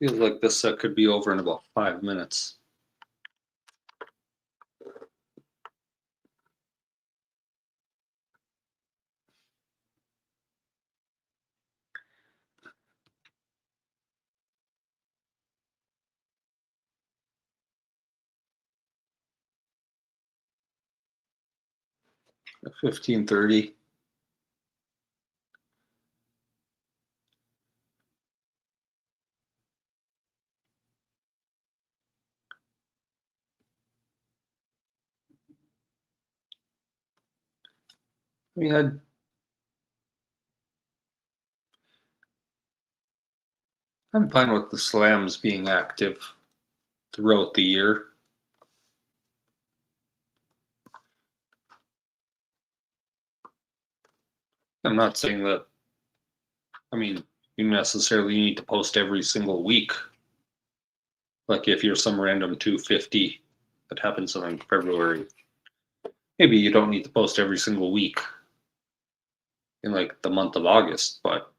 Feels like this set could be over in about 5 minutes. At 15:30. I mean, I'm fine with the slams being active throughout the year. I'm not saying that, I mean, you necessarily need to post every single week. Like if you're some random 250 that happens in like February, maybe you don't need to post every single week in like the month of August, but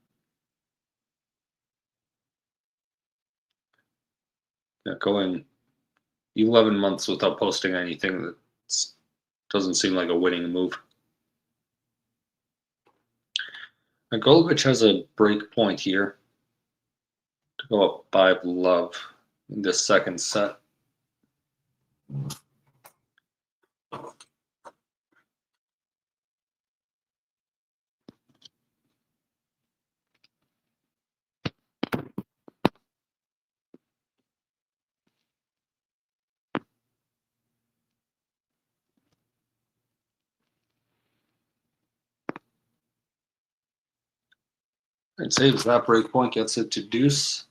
yeah, going 11 months without posting anything, that doesn't seem like a winning move. Now, Golubic has a break point here to go up 5-love in this second set. I'd say if that break point gets it to deuce.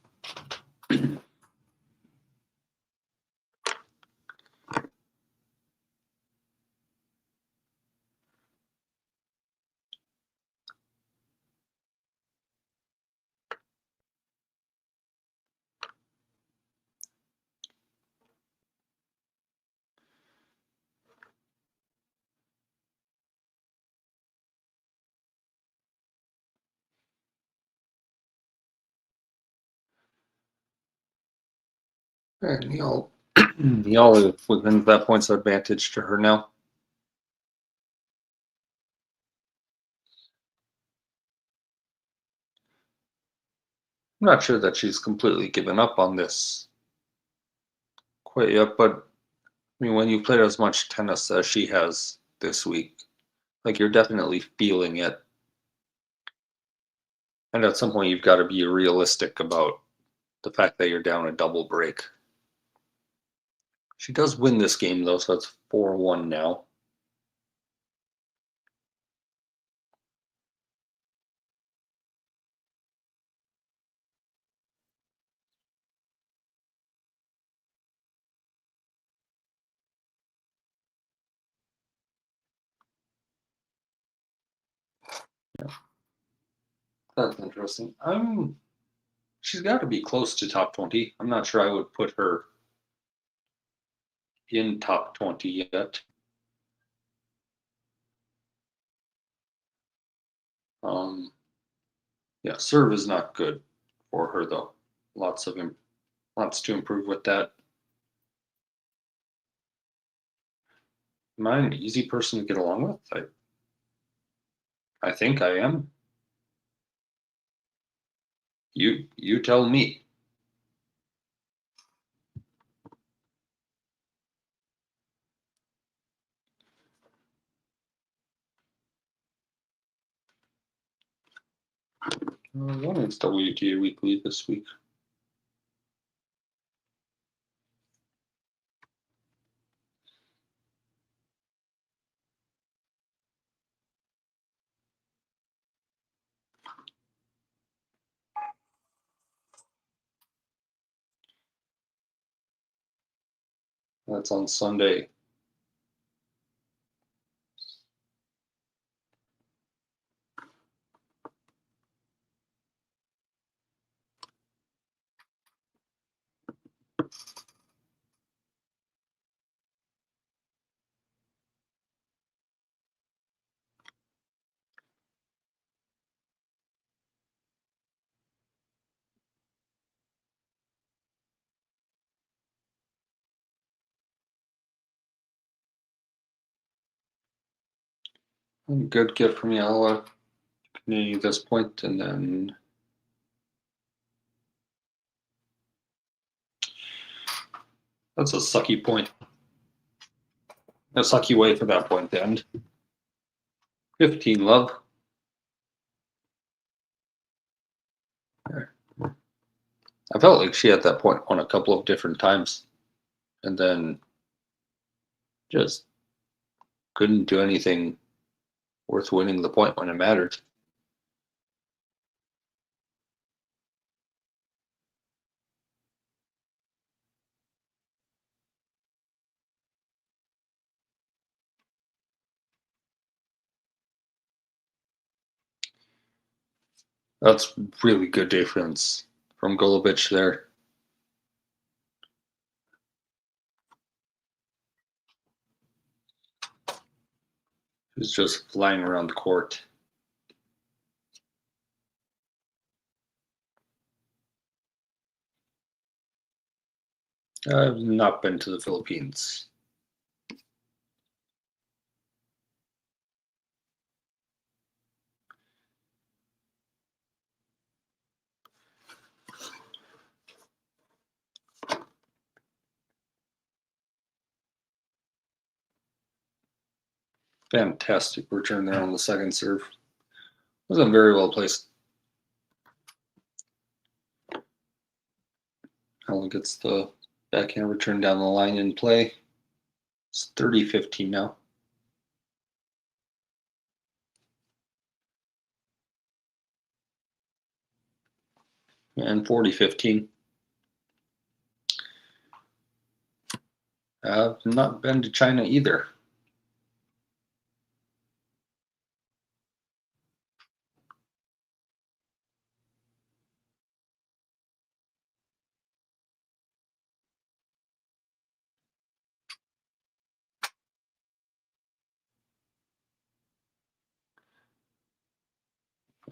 And Eala within that points advantage to her now. I'm not sure that she's completely given up on this quite yet, but I mean, when you played as much tennis as she has this week, like you're definitely feeling it. And at some point, you've got to be realistic about the fact that you're down a double break. She does win this game, though, so it's 4-1 now. Yeah. That's interesting. She's got to be close to top 20. I'm not sure I would put her in top 20 yet. Yeah, serve is not good for her though. Lots to improve with that. Am I an easy person to get along with? I think I am. You tell me. What is WTA Weekly this week? That's on Sunday. Good gift from Eala. Continue this point, and then that's a sucky point. A sucky way for that point to end. 15 love. There. I felt like she had that point on a couple of different times, and then just couldn't do anything worth winning the point when it mattered. That's really good defense from Golubic there. He's just flying around the court. I've not been to the Philippines. Fantastic return there on the second serve. Wasn't very well placed. Eala gets the backhand return down the line in play. It's 30-15 now. And 40-15. I've not been to China either.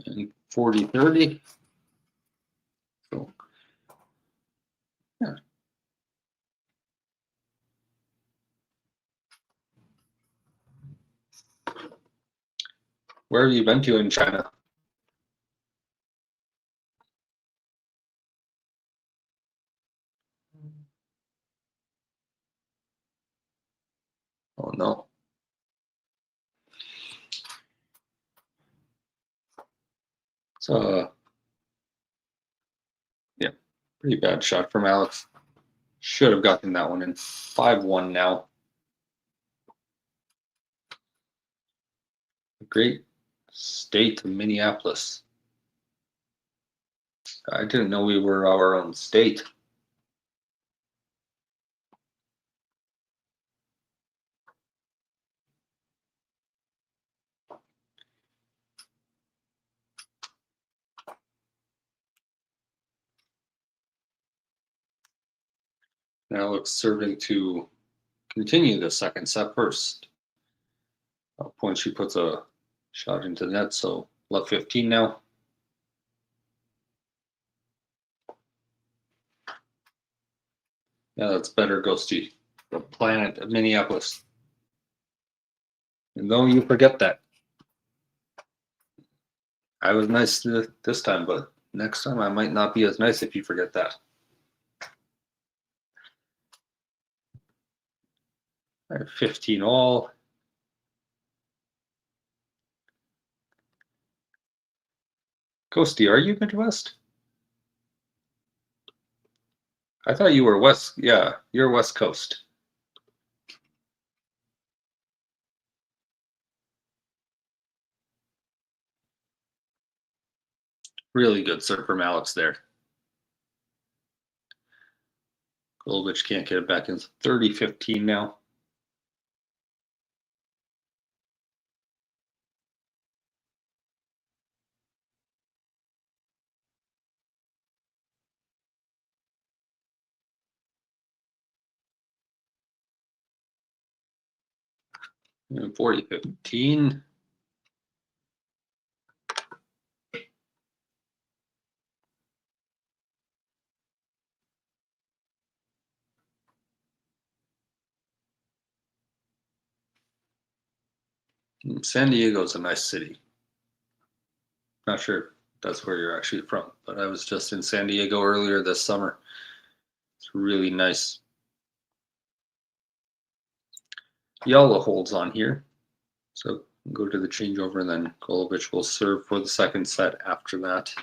And 40-30. So, yeah. Where have you been to in China? Oh no. So, yeah, pretty bad shot from Alex. Should have gotten that one in. 5-1 now. Great state of Minneapolis. I didn't know we were our own state. Now Alex serving to continue the second set first. Point she puts a shot into the net, so left 15 now. Yeah, that's better, Ghosty. The planet of Minneapolis. And though you forget that. I was nice this time, but next time I might not be as nice if you forget that. All right, 15 all. Coastie, are you Midwest? I thought you were West. Yeah, you're West Coast. Really good serve from Alex there. Golubic can't get it back in. 30-15 now. And 40-15. San Diego's a nice city. Not sure if that's where you're actually from, but I was just in San Diego earlier this summer. It's really nice. Eala holds on here. So go to the changeover, and then Golubic will serve for the second set after that.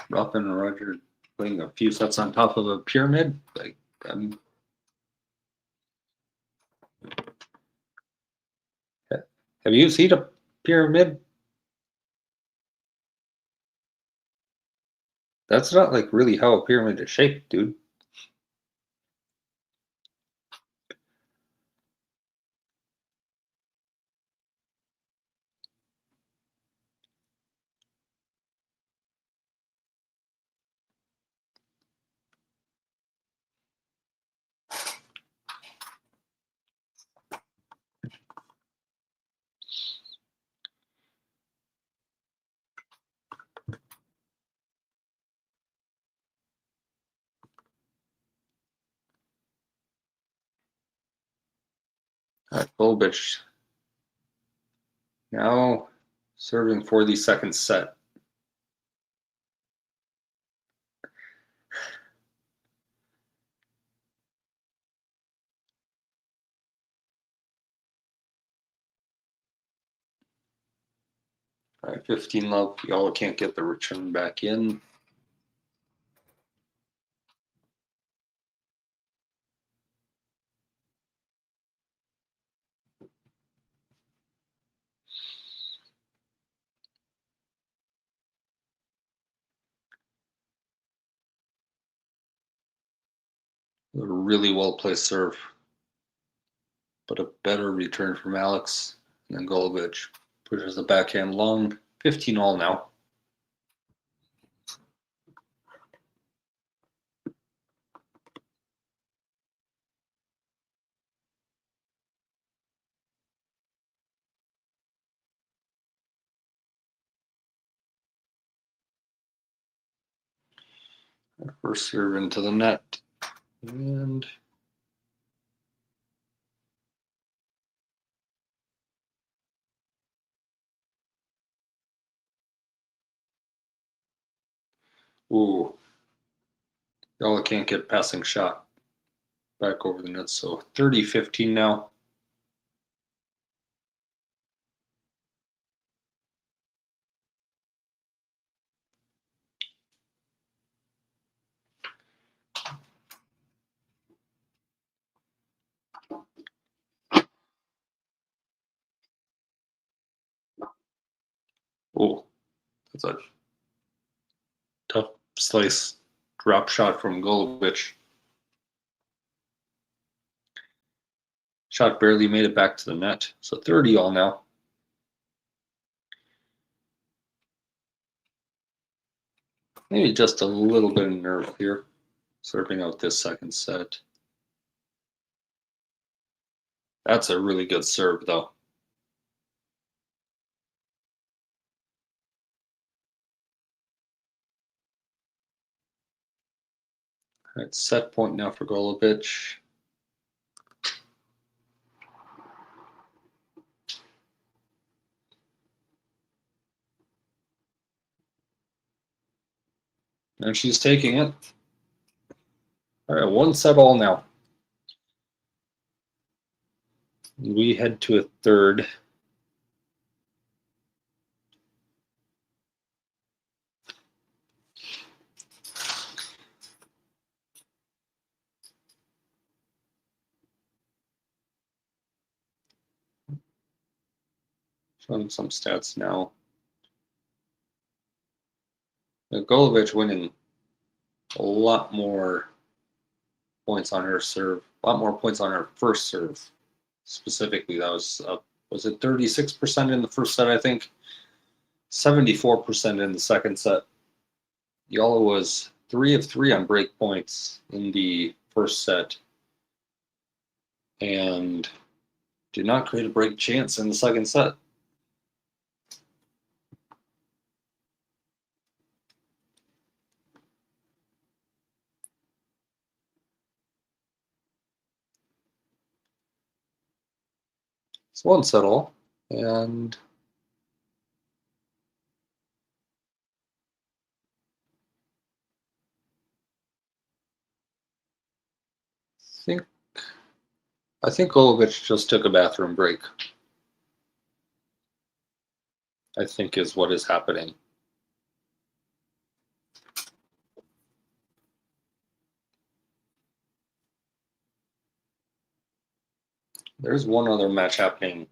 Ruffin and Roger playing a few sets on top of a pyramid. Like, have you seen a pyramid? That's not like really how a pyramid is shaped, dude. All right, Golubic now serving for the second set. All right, 15 love. Y'all can't get the return back in. A really well placed serve, but a better return from Alex. And then Golubic pushes the backhand long. 15 all now. First serve into the net. And ooh, y'all can't get passing shot back over the net. So 30-15 now. Oh, that's a tough slice drop shot from Golubic. Shot barely made it back to the net. So 30 all now. Maybe just a little bit of nerve here. serving out this second set. That's a really good serve, though. All right, set point now for Golubic. And she's taking it. All right, 1-7 now. We head to a third. Showing some stats now. Golubic winning a lot more points on her serve, a lot more points on her first serve. Specifically, that was it 36% in the first set, I think, 74% in the second set. Eala was 3 of 3 on break points in the first set and did not create a break chance in the second set. It's 1-7, and I think Golubic just took a bathroom break. I think is what is happening. There's one other match happening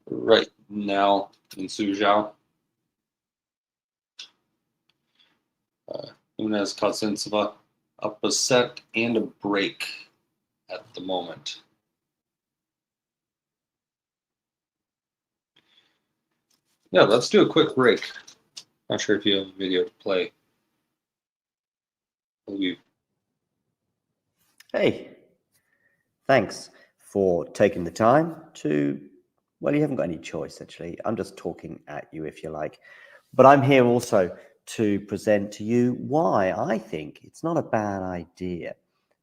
right now in Suzhou. Nunes Kazintseva up a set and a break at the moment. Yeah, let's do a quick break. Not sure if you have a video to play. Hey, thanks for taking the time to, well, you haven't got any choice, actually. I'm just talking at you, if you like. But I'm here also to present to you why I think it's not a bad idea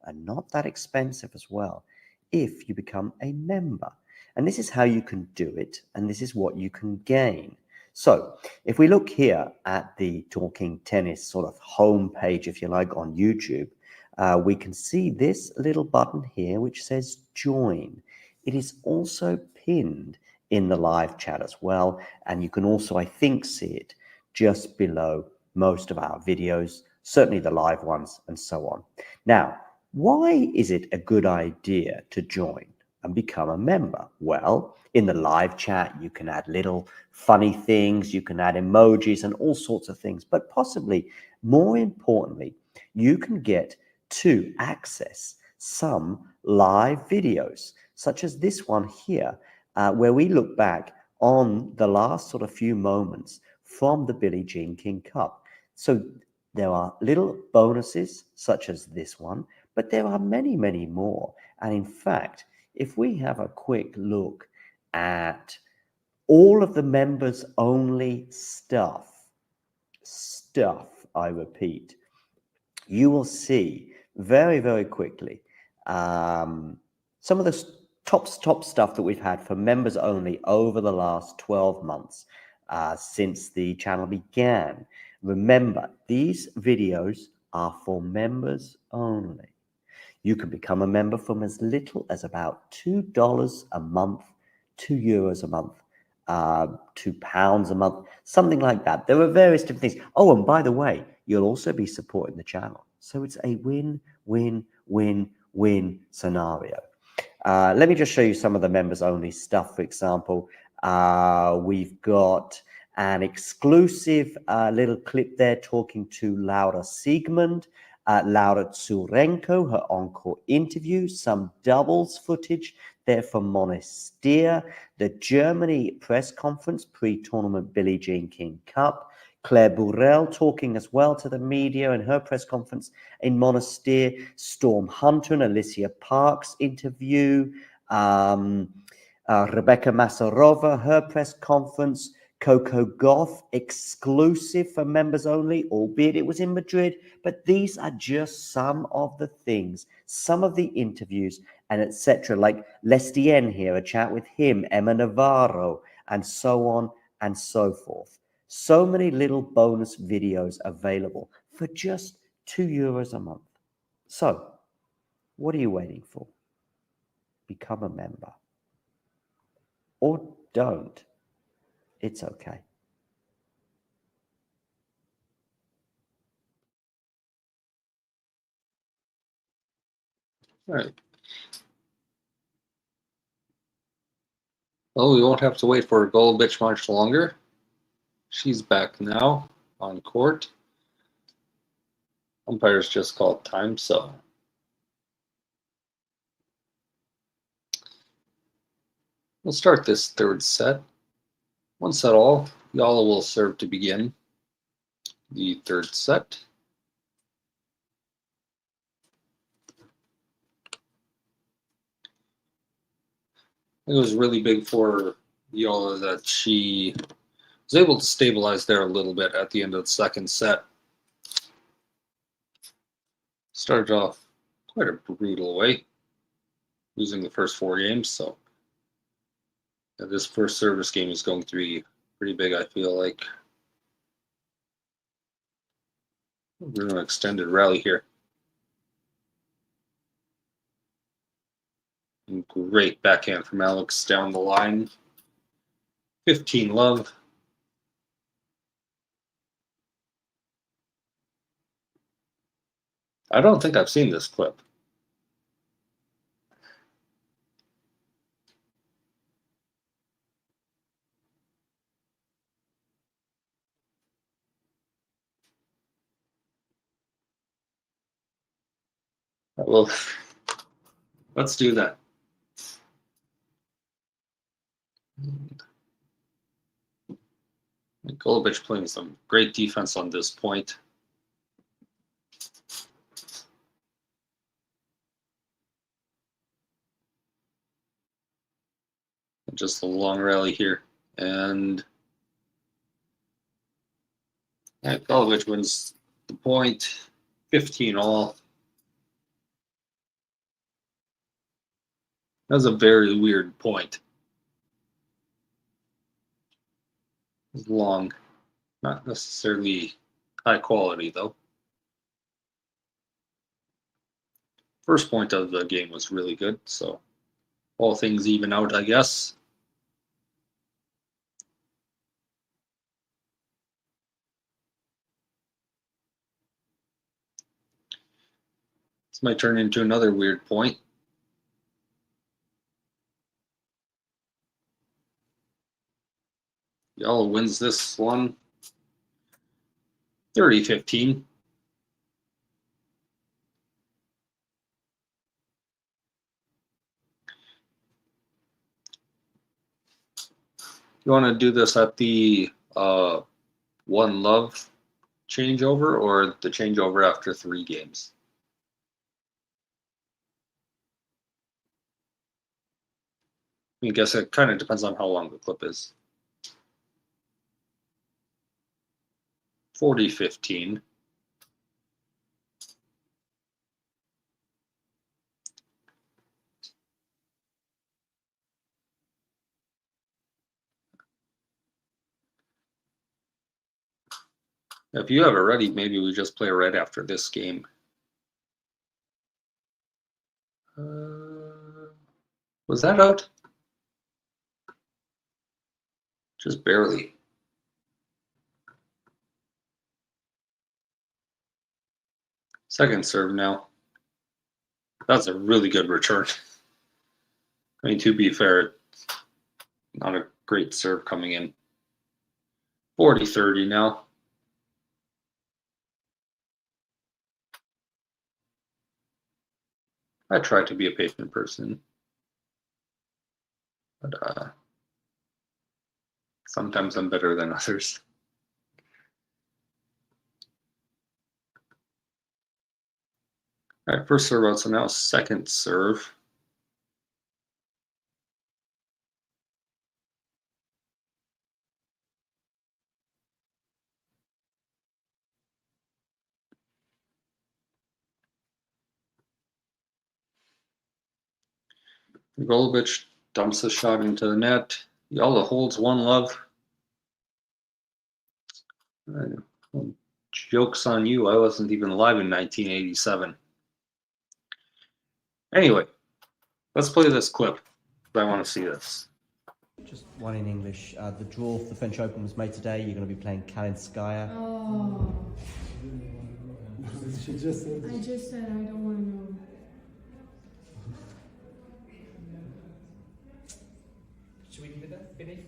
and not that expensive as well if you become a member. And this is how you can do it, and this is what you can gain. So if we look here at the Talking Tennis sort of home page, if you like, on YouTube, we can see this little button here which says join. It is also pinned in the live chat as well, and you can also, I think, see it just below most of our videos, certainly the live ones and so on. Now, why is it a good idea to join and become a member? Well, in the live chat, you can add little funny things, you can add emojis and all sorts of things, but possibly more importantly, you can get to access some live videos, such as this one here, where we look back on the last sort of few moments from the Billie Jean King Cup. So there are little bonuses such as this one, but there are many, many more. And in fact, if we have a quick look at all of the members only stuff, I repeat, you will see very, very quickly some of the top stuff that we've had for members only over the last 12 months since the channel began. Remember, these videos are for members only. You can become a member from as little as about $2 a month, €2 a month, £2 a month, something like that. There are various different things. Oh, and by the way, you'll also be supporting the channel. So it's a win, win, win, win scenario. Let me just show you some of the members only stuff. For example, we've got an exclusive little clip there talking to Laura Siegmund, Laura Tsurenko, her encore interview, some doubles footage there from Monastir, the Germany press conference pre-tournament Billie Jean King Cup, Claire Burrell talking as well to the media in her press conference in Monastir. Storm Hunter and Alicia Parks interview. Rebecca Masarova, her press conference. Coco Gauff, exclusive for members only, albeit it was in Madrid. But these are just some of the things, some of the interviews and etc. Like Lestien here, a chat with him, Emma Navarro, and so on and so forth. So many little bonus videos available for just €2 a month. So, what are you waiting for? Become a member. Or don't. It's okay. All right. Well, we won't have to wait for Golubic much longer. She's back now on court. Umpires just called time, so we'll start this third set. 1-all. Eala will serve to begin the third set. It was really big for Eala that she was able to stabilize there a little bit at the end of the second set. Started off quite a brutal way, losing the first 4 games. So this first service game is going to be pretty big, I feel like. We're in an extended rally here. And great backhand from Alex down the line. 15-love. I don't think I've seen this clip. Well, let's do that. Golubic playing some great defense on this point. Just a long rally here. And Golubic wins the point, 15-all. That was a very weird point. It was long, not necessarily high quality though. First point of the game was really good, so all things even out, I guess. This might turn into another weird point. Eala wins this one 30-15. You want to do this at the 1-love changeover or the changeover after 3 games? I guess it kind of depends on how long the clip is. 40-15. If you have it ready, maybe we just play right after this game. Was that out? Just barely. Second serve now. That's a really good return. I mean, to be fair, not a great serve coming in. 40-30 now. I try to be a patient person, but sometimes I'm better than others. All right, first serve out, so now second serve. Golubic dumps the shot into the net. Eala holds one love. Joke's on you, I wasn't even alive in 1987. Anyway, let's play this clip. I want to see this. Just one in English. The draw for the French Open was made today. You're going to be playing Kalinskaya. Oh. I just said I don't want to know. Should we leave it there, Vinny?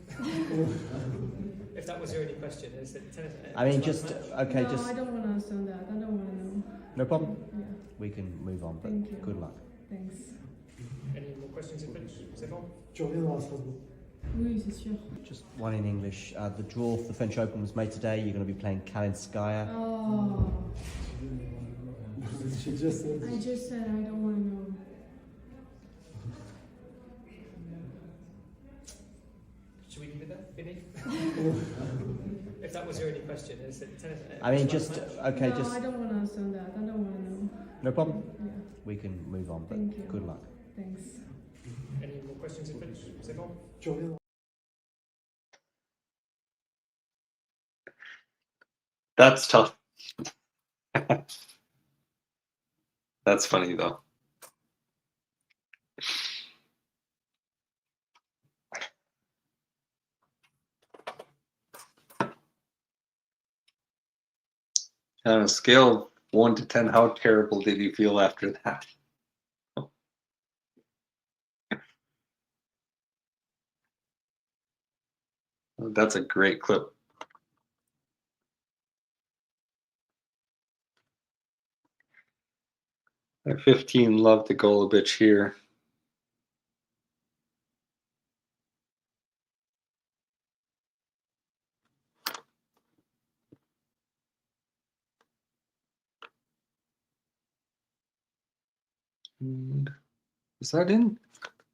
If that was your only question, is it tennis? I mean, just okay. No, just I don't want to understand that. I don't want to know. no problem. Yeah. We can move on. But Thank you. good luck. Thanks. Any more questions in French? C'est bon? Tu reviendras à Strasbourg. Oui, c'est sûr. Just one in English. The draw for the French Open was made today. You're going to be playing Kalinskaya. Oh. I just said I don't want to know. Should we leave it there, Vinny? If that was your only question, is it tennis? I mean, just okay. No, Just I don't want to understand that. I don't want to know. no problem. Yeah. We can move on. But Thank you. good luck. Thanks. Any more questions in French? C'est bon? Tu reviendras. That's tough. That's funny though. On a scale of 1 to 10, how terrible did you feel after that? That's a great clip. At 15, love the Golubic here. And is that in?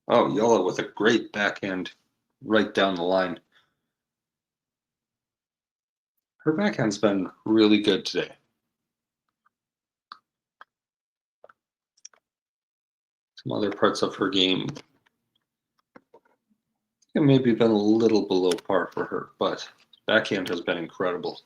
Oh, Eala with a great backhand right down the line. Her backhand's been really good today. Some other parts of her game it maybe been a little below par for her, but backhand has been incredible.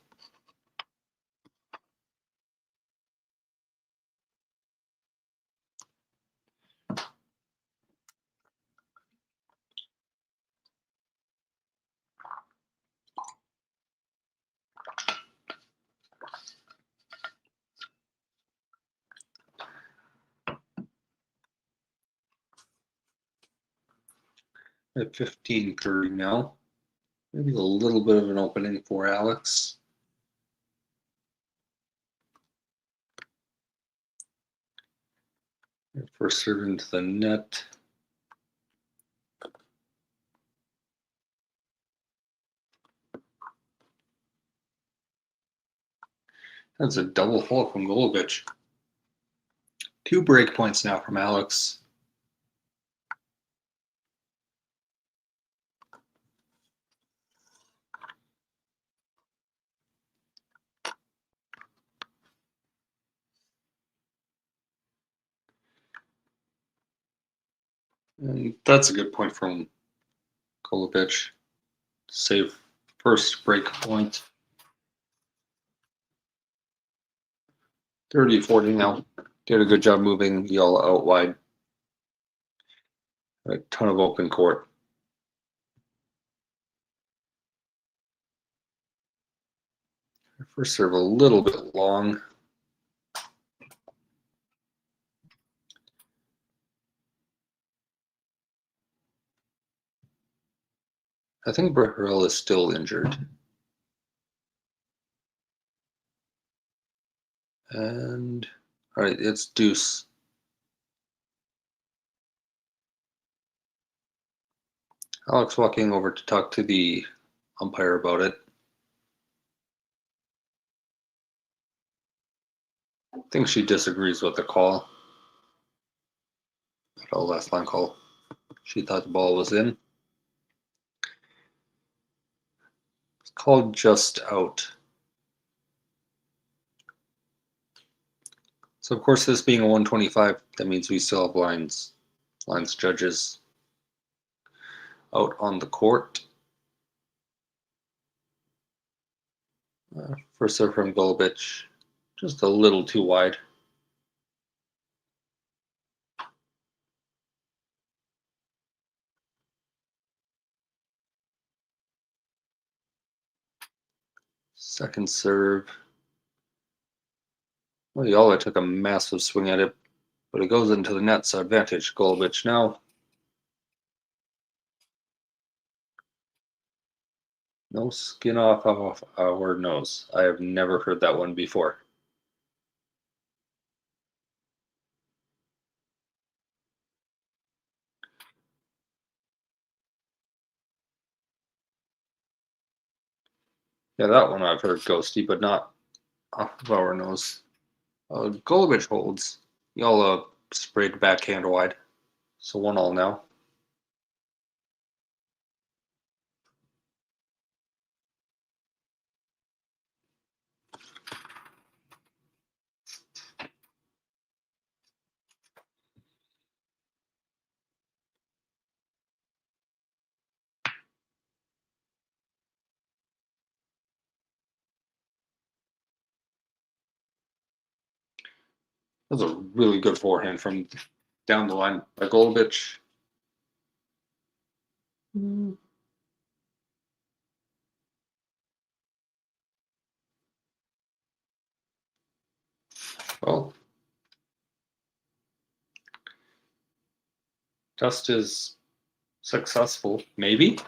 At 15-30 now. Maybe a little bit of an opening for Alex. First serve into the net. That's a double fault from Golubic. 2 break points now from Alex. And that's a good point from Golubic. Save first break point. 30-40 now. Did a good job moving Eala out wide. A ton of open court. First serve a little bit long. I think Britt is still injured. And all right, it's deuce. Alex walking over to talk to the umpire about it. I think she disagrees with the call. Oh, last line call. She thought the ball was in. It's called just out. So of course, this being a 125, that means we still have lines judges out on the court. First serve from Golubic, just a little too wide. Second serve. Well, Eala took a massive swing at it, but it goes into the net, so advantage Golubic now. No skin off our nose. I have never heard that one before. Yeah, that one I've heard ghosty, but not off of our nose. Golubic holds. Eala sprayed backhand wide. So 1-1 now. That was a really good forehand from down the line by Golubic. Well, test is successful, maybe.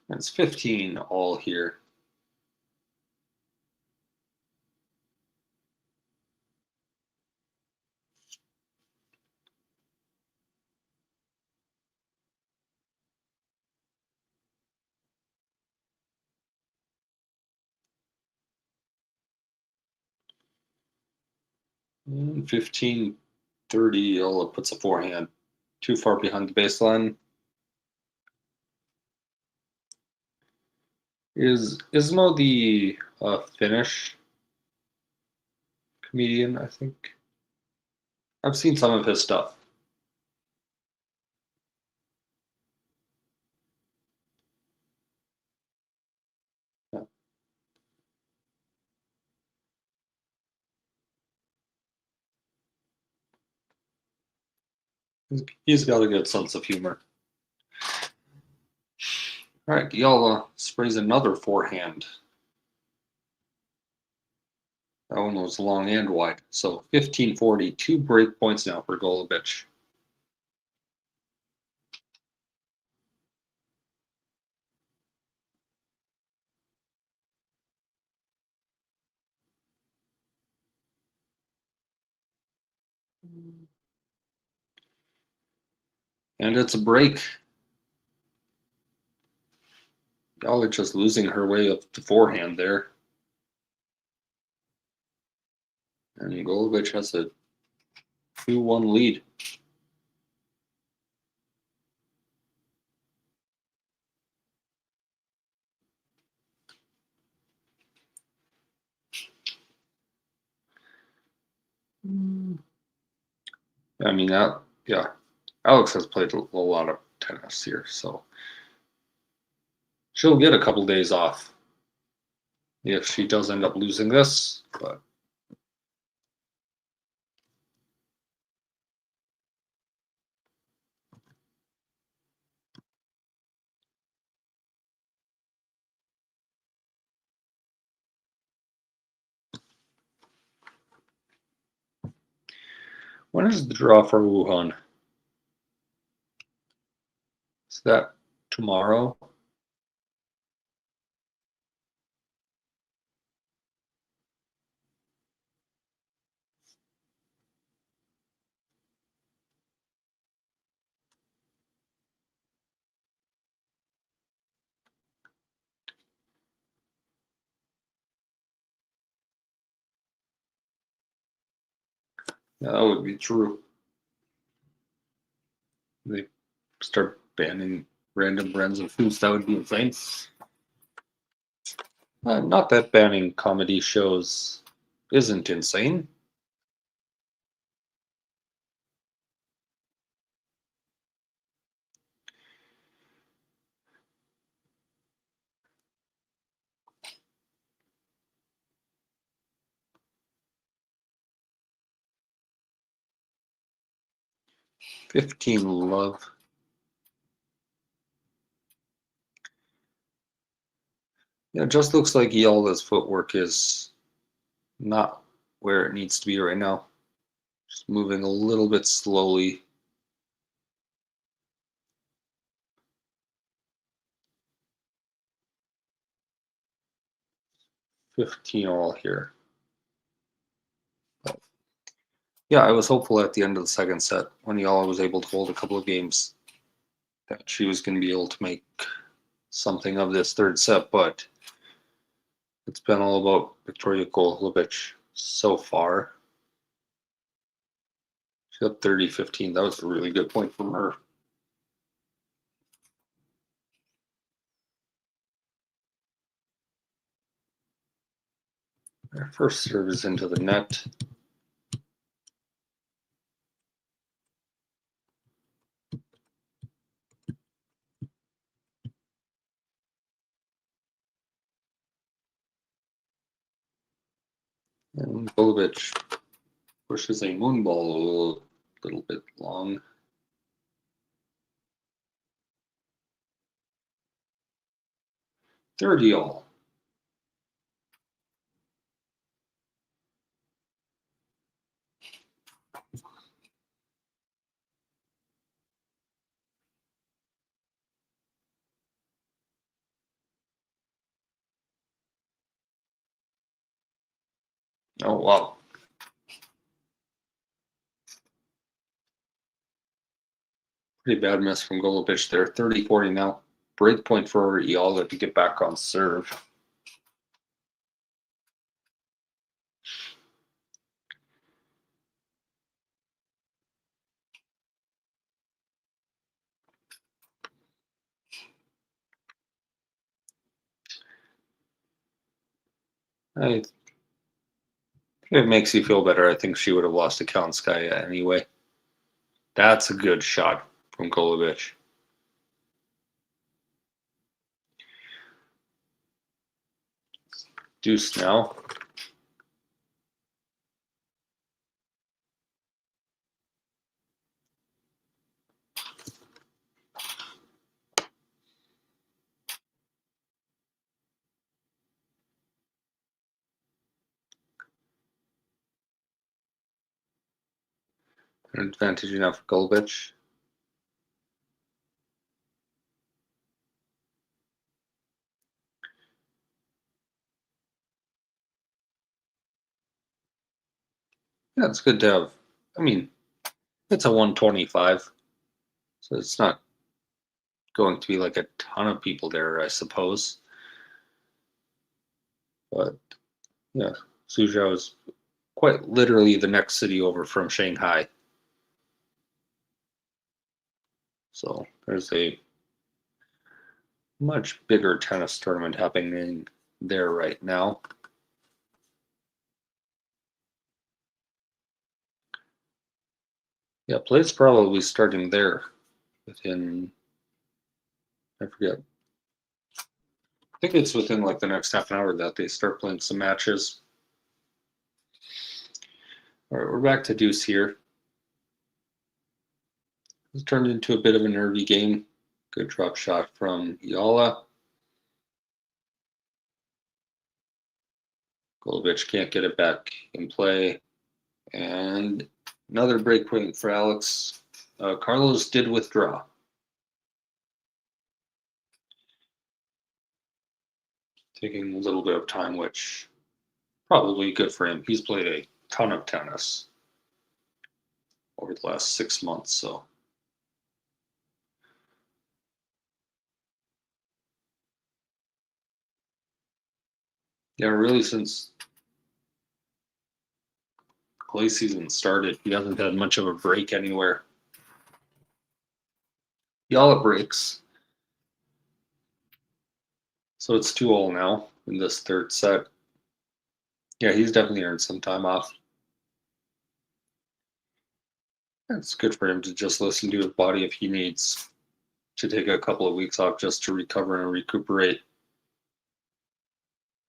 It's 15 all here. And 15-30, Eala puts a forehand too far behind the baseline. Is Ismo the Finnish comedian, I think? I've seen some of his stuff. Yeah. He's got a good sense of humor. All right, Eala sprays another forehand. That one was long and wide. So 15-40, 2 break points now for Golubic. And it's a break. Eala just losing her way up to forehand there. And Golubic has a 2-1 lead. I mean, yeah. Alex has played a lot of tennis here, so she'll get a couple days off if she does end up losing this, but when is the draw for Wuhan? Is that tomorrow? Yeah, that would be true. They start banning random brands of foods, that would be insane. Not that banning comedy shows isn't insane. $15 love. Yeah, it just looks like Eala's footwork is not where it needs to be right now. Just moving a little bit slowly. $15 here. But yeah, I was hopeful at the end of the second set when Eala was able to hold a couple of games that she was going to be able to make something of this third set, but it's been all about Viktorija Golubic so far. She got 30-15. That was a really good point from her. Her first serve is into the net. And Golubic pushes a moon ball a little bit long. $30. Oh, wow. Pretty bad miss from Golubic there. 30-40 now. Break point for Eala to get back on serve. If it makes you feel better, I think she would have lost to Kalinskaya anyway. That's a good shot from Golubic. Deuce now. An advantage now for Golubic. Yeah, it's good to have. I mean, it's a 125, so it's not going to be like a ton of people there, I suppose. But yeah, Suzhou is quite literally the next city over from Shanghai. So there's a much bigger tennis tournament happening there right now. Yeah, play's probably starting there within, I forget. I think it's within like the next half an hour that they start playing some matches. All right, we're back to deuce here. It's turned into a bit of a nervy game. Good drop shot from Eala. Golubic can't get it back in play. And another break point for Alex. Carlos did withdraw. Taking a little bit of time, which probably good for him. He's played a ton of tennis over the last 6 months, so. Yeah, really since clay season started. He hasn't had much of a break anywhere. Eala breaks. So it's 2-all now in this third set. Yeah, he's definitely earned some time off. It's good for him to just listen to his body if he needs to take a couple of weeks off just to recover and recuperate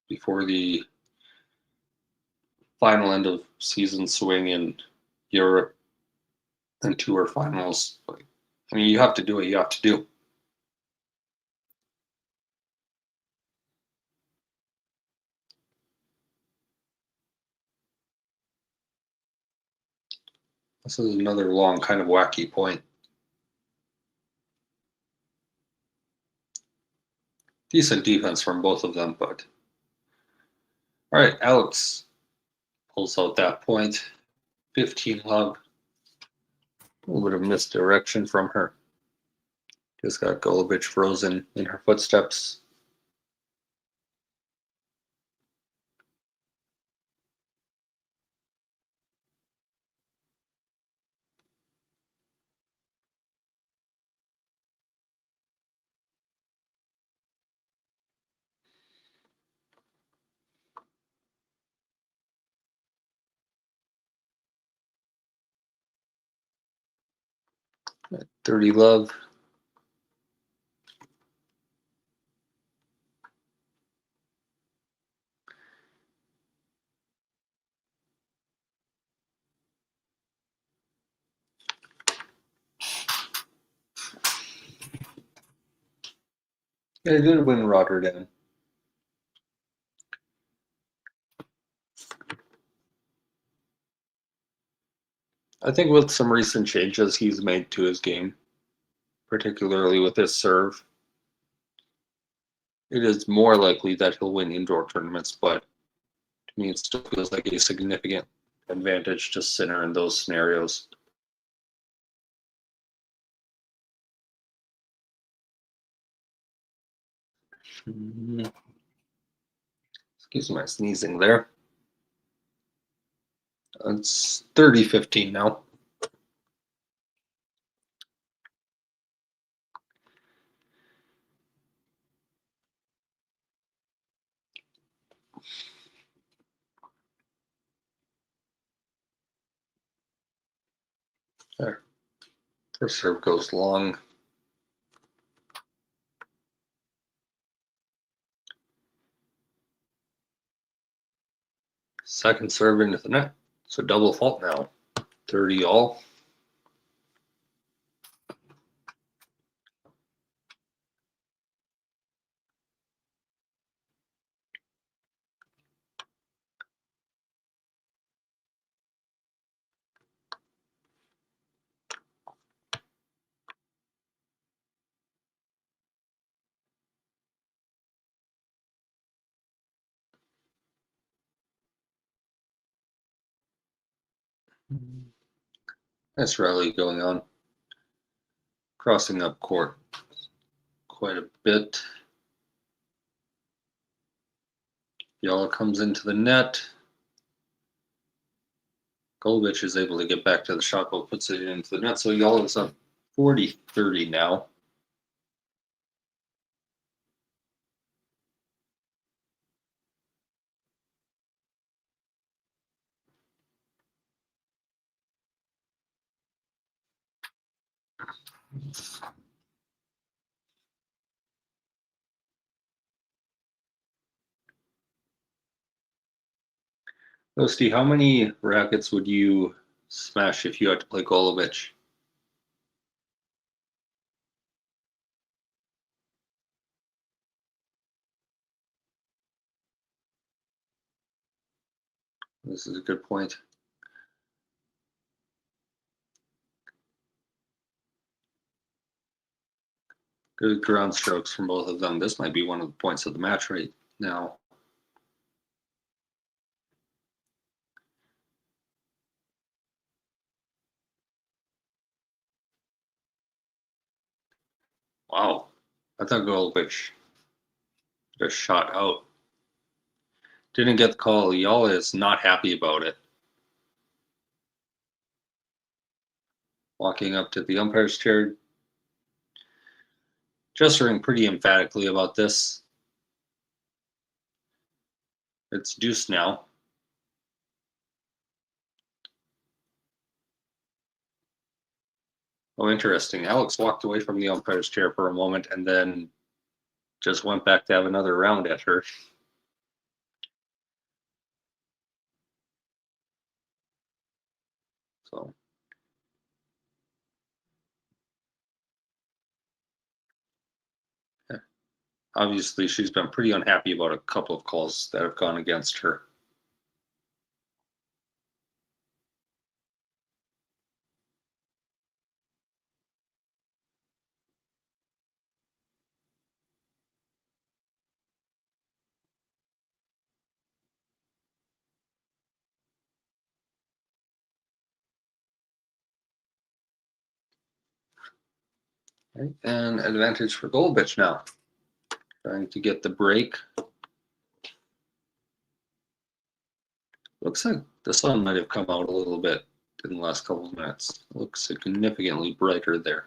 before the final end of season swing in Europe and tour finals. I mean, you have to do what you have to do. This is another long, kind of wacky point. Decent defense from both of them, but all right, Alex pulls out that point. 15 love. A little bit of misdirection from her. Just got Golubic frozen in her footsteps. At 30 love. Yeah, they did win Rotterdam. I think with some recent changes he's made to his game, particularly with his serve, it is more likely that he'll win indoor tournaments, but to me it still feels like a significant advantage to Sinner in those scenarios. Excuse my sneezing there. It's 30-15 now. There. First serve goes long. Second serve into the net. So double fault now. 30 all. Nice rally going on. Crossing up court quite a bit. Eala comes into the net. Golubic is able to get back to the shot, but puts it into the net. So Eala is up 40-30 now. Ghosty, how many rackets would you smash if you had to play Golubic? This is a good point. Good ground strokes from both of them. This might be one of the points of the match right now. Wow. I thought Golubic just shot out. Didn't get the call. Eala is not happy about it. walking up to the umpire's chair, gesturing pretty emphatically about this. It's deuce now. Oh, interesting. Alex walked away from the umpire's chair for a moment and then just went back to have another round at her. So yeah. Obviously, she's been pretty unhappy about a couple of calls that have gone against her. Right. And advantage for Golubic now. Trying to get the break. Looks like the sun might have come out a little bit in the last couple of minutes. Looks significantly brighter there.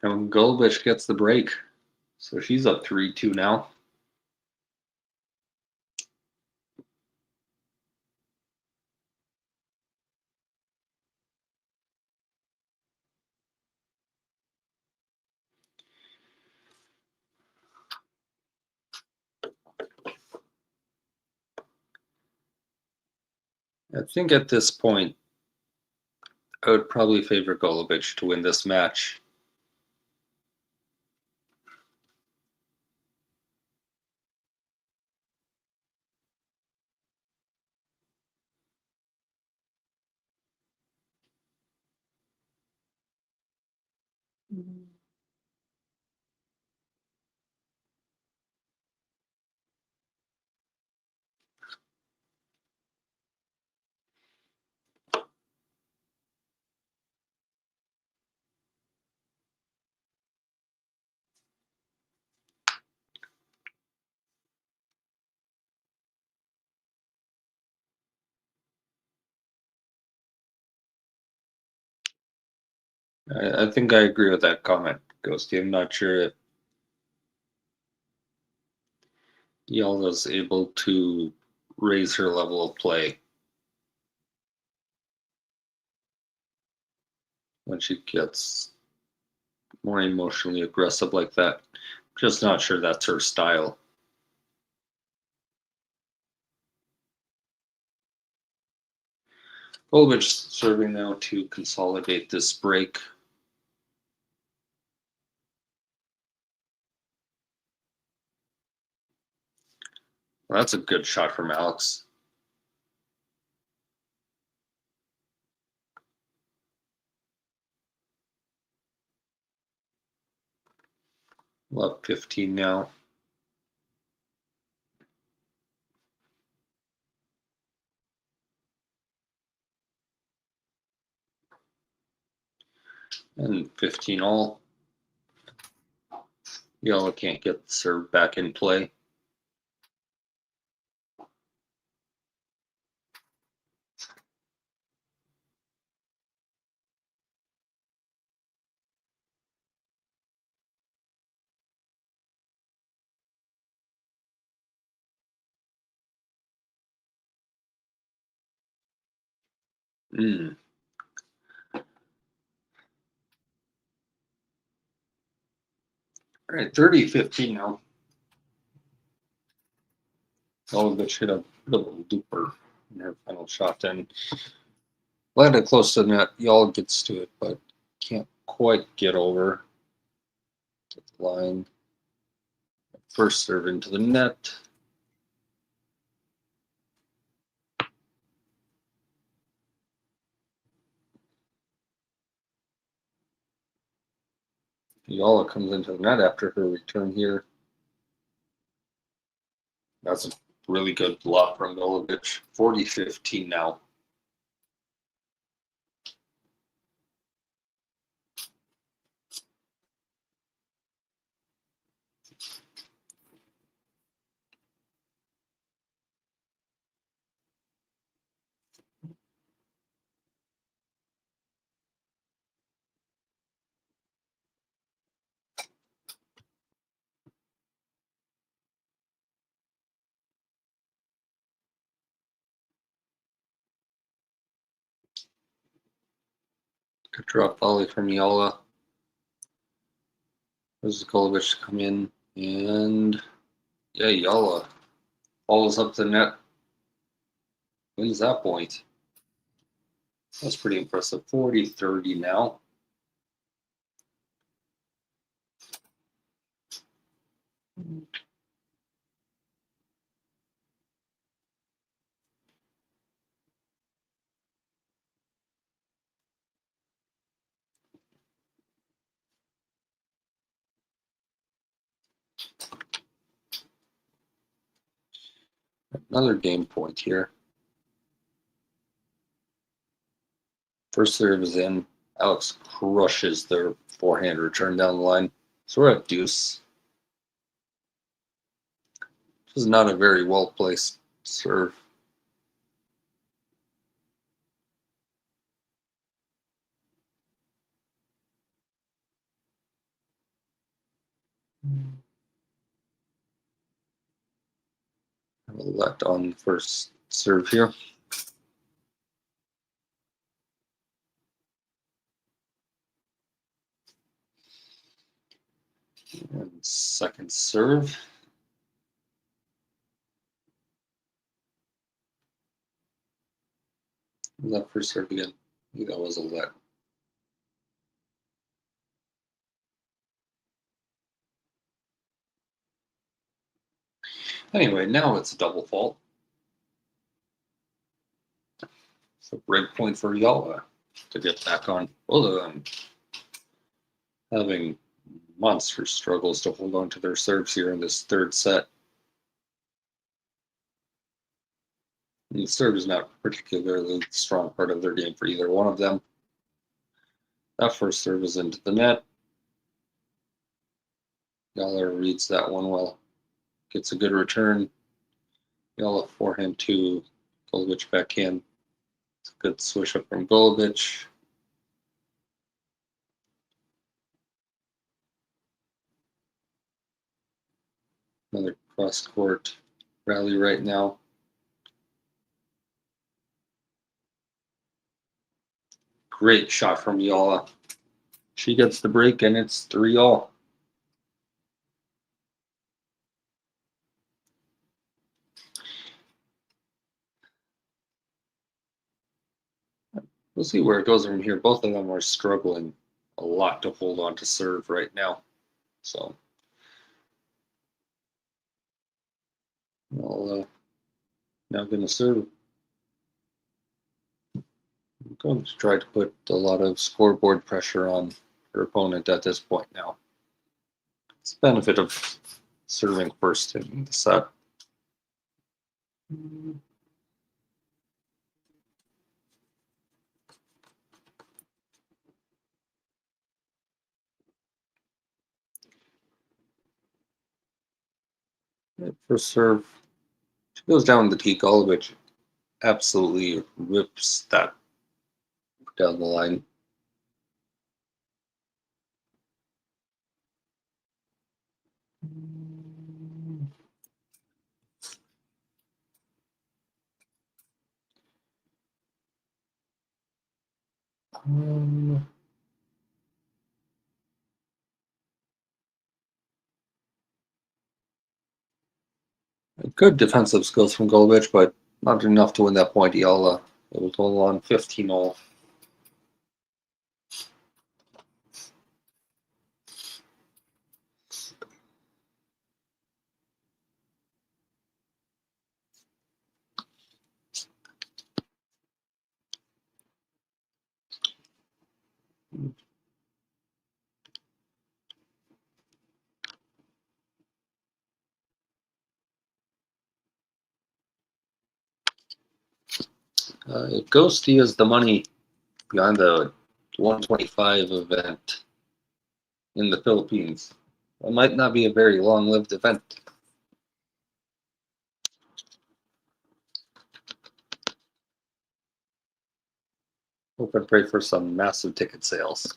And Golubic gets the break. So she's up 3-2 now. I think at this point, I would probably favor Golubic to win this match. I think I agree with that comment, Ghosty. I'm not sure if Eala's able to raise her level of play when she gets more emotionally aggressive like that. Just not sure that's her style. Golubic serving now to consolidate this break. Well, that's a good shot from Alex. Up 15 now. And 15 all. Eala can't get the serve back in play. All right, 30-15 now. Golubic hit a little duper in her final shot and landed close to the net. Eala gets to it, but can't quite get over the line. First serve into the net. Eala comes into the net after her return here. That's a Really good block from Golubic. 40-15 now. Good drop volley from Eala. There's Golubic to come in, and yeah, Eala follows up the net. Wins that point. That's pretty impressive. 40-30 now. Another game point here. First serve is in. Alex crushes their forehand return down the line. So we're at deuce. This is not a very well placed serve. Have a let on the first serve here. And second serve. That first serve again. I think that was a let. Anyway, now it's a double fault. So break point for Eala to get back on. Both of them having monster struggles to hold on to their serves here in this third set. And the serve is not particularly the strong part of their game for either one of them. That first serve is into the net. Eala reads that one well. Gets a good return. Eala forehand to Golubic backhand. It's a good swish up from Golubic. Another cross court rally right now. Great shot from Eala. She gets the break and it's 3-all. We'll see where it goes from here. Both of them are struggling a lot to hold on to serve right now. So I'll now going to serve. I'm going to try to put a lot of scoreboard pressure on her opponent at this point now. It's the benefit of serving first in the set. First serve. She goes down the tee. Golubic absolutely rips that down the line. Good defensive skills from Golubic, but not enough to win that point. Eala able to hold on 15-all. Ghosty is the money behind the 125 event in the Philippines. It might not be a very long-lived event. Hope and pray for some massive ticket sales.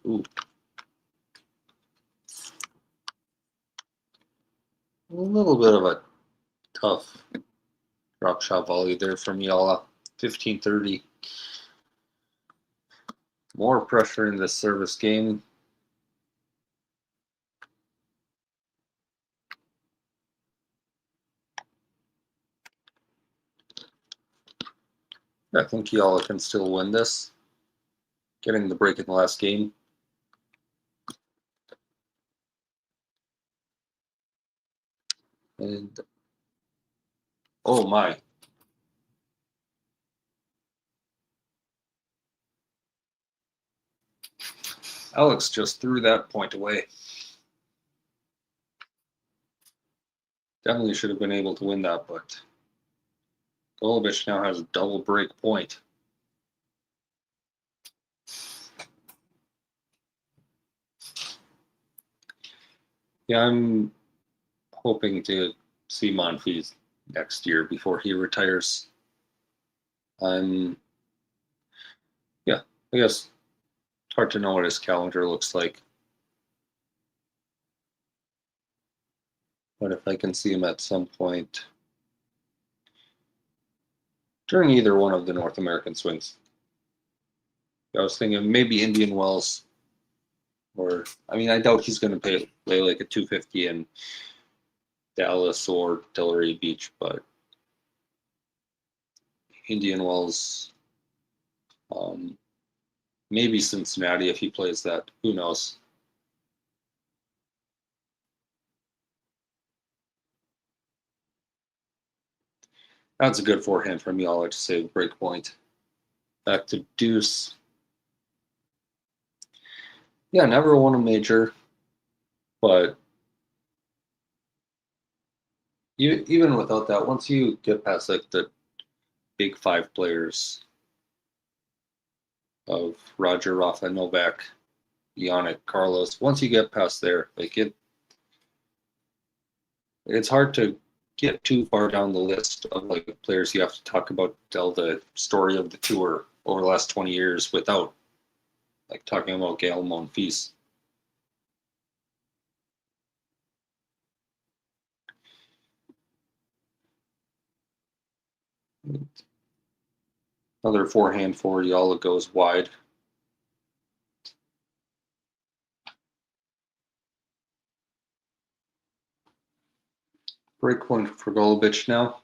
Ooh. A little bit of a tough drop shot volley there from Eala. 15-30. More pressure in this service game. I think Eala can still win this. Getting the break in the last game. And oh my. Alex just threw that point away. Definitely should have been able to win that, but Golubic now has a double break point. Yeah, I'm hoping to see Monfils next year before he retires. Yeah, I guess it's hard to know what his calendar looks like. But if I can see him at some point during either one of the North American swings. I was thinking maybe Indian Wells, or I mean, I doubt he's going to play like a 250 in Dallas or Delray Beach, but Indian Wells, maybe Cincinnati if he plays that. Who knows? That's a good forehand from Eala to save break point. Back to deuce. Yeah, never won a major, but even without that, once you get past like the big five players of Roger, Rafa, Novak, Yannick, Carlos, once you get past there, like it's hard to get too far down the list of like players you have to talk about, tell the story of the tour over the last 20 years without like talking about Gael Monfils. Another forehand for Eala goes wide. Break point for Golubic now.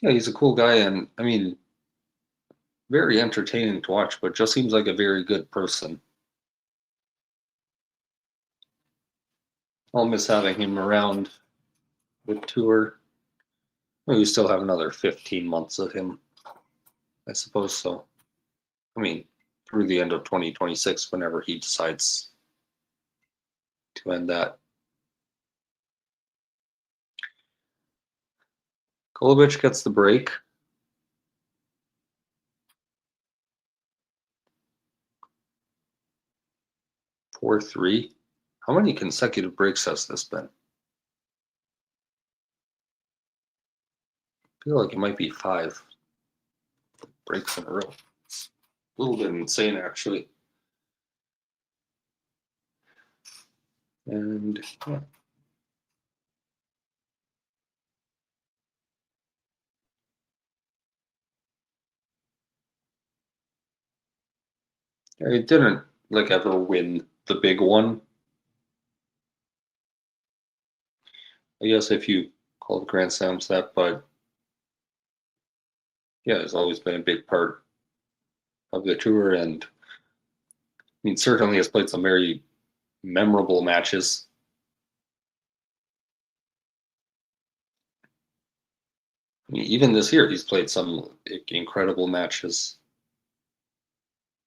Yeah, he's a cool guy, and I mean, very entertaining to watch, but just seems like a very good person. I'll miss having him around the tour. We still have another 15 months of him, I suppose so. I mean, through the end of 2026, whenever he decides to end that. Golubic gets the break. Four, 3. How many consecutive breaks has this been? I feel like it might be 5 breaks in a row. It's a little bit insane, actually. And yeah. It didn't like ever win the big one. I guess if you call the Grand Slams that, but yeah, it's always been a big part of the tour, and I mean, certainly has played some very memorable matches. I mean, even this year, he's played some incredible matches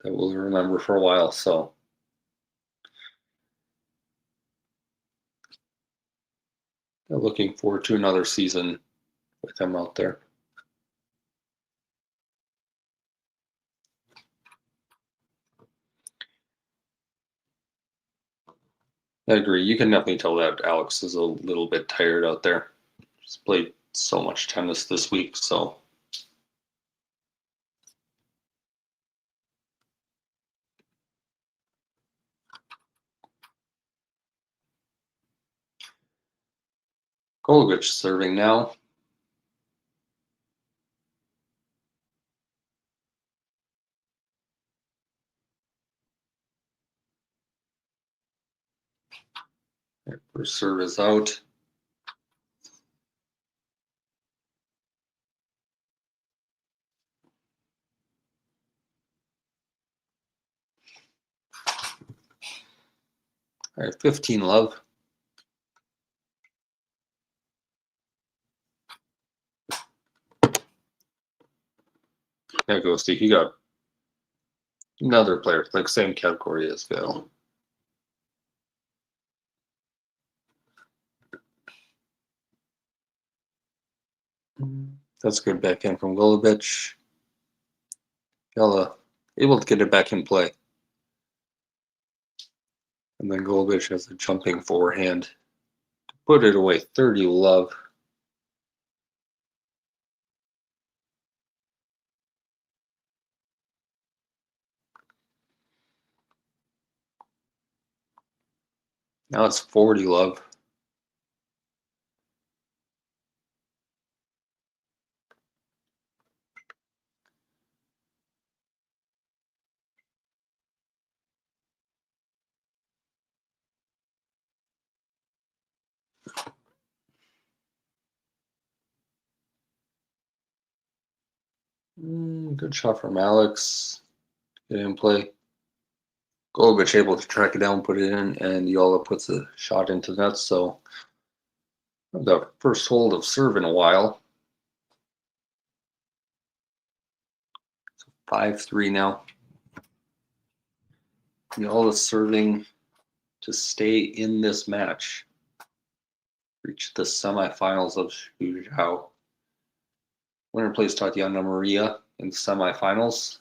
that we'll remember for a while. So Looking forward to another season with him out there. I agree. You can definitely tell that Alex is a little bit tired out there. He's played so much tennis this week, so. Golubic serving now. First serve is out. All right, 15 love. There goes Steve. You got another player, like same category as Phil. That's a good backhand from Golubic. Eala able to get it back in play. And then Golubic has a jumping forehand to put it away. 30 love. Now it's 40 love. Good shot from Alex. Get in play. Golubic able to track it down, put it in, and Eala puts a shot into the net. So the first hold of serve in a while. 5-3 now. Eala serving to stay in this match. Reach the semifinals of Suzhou. Winner plays Tatiana Maria in the semifinals.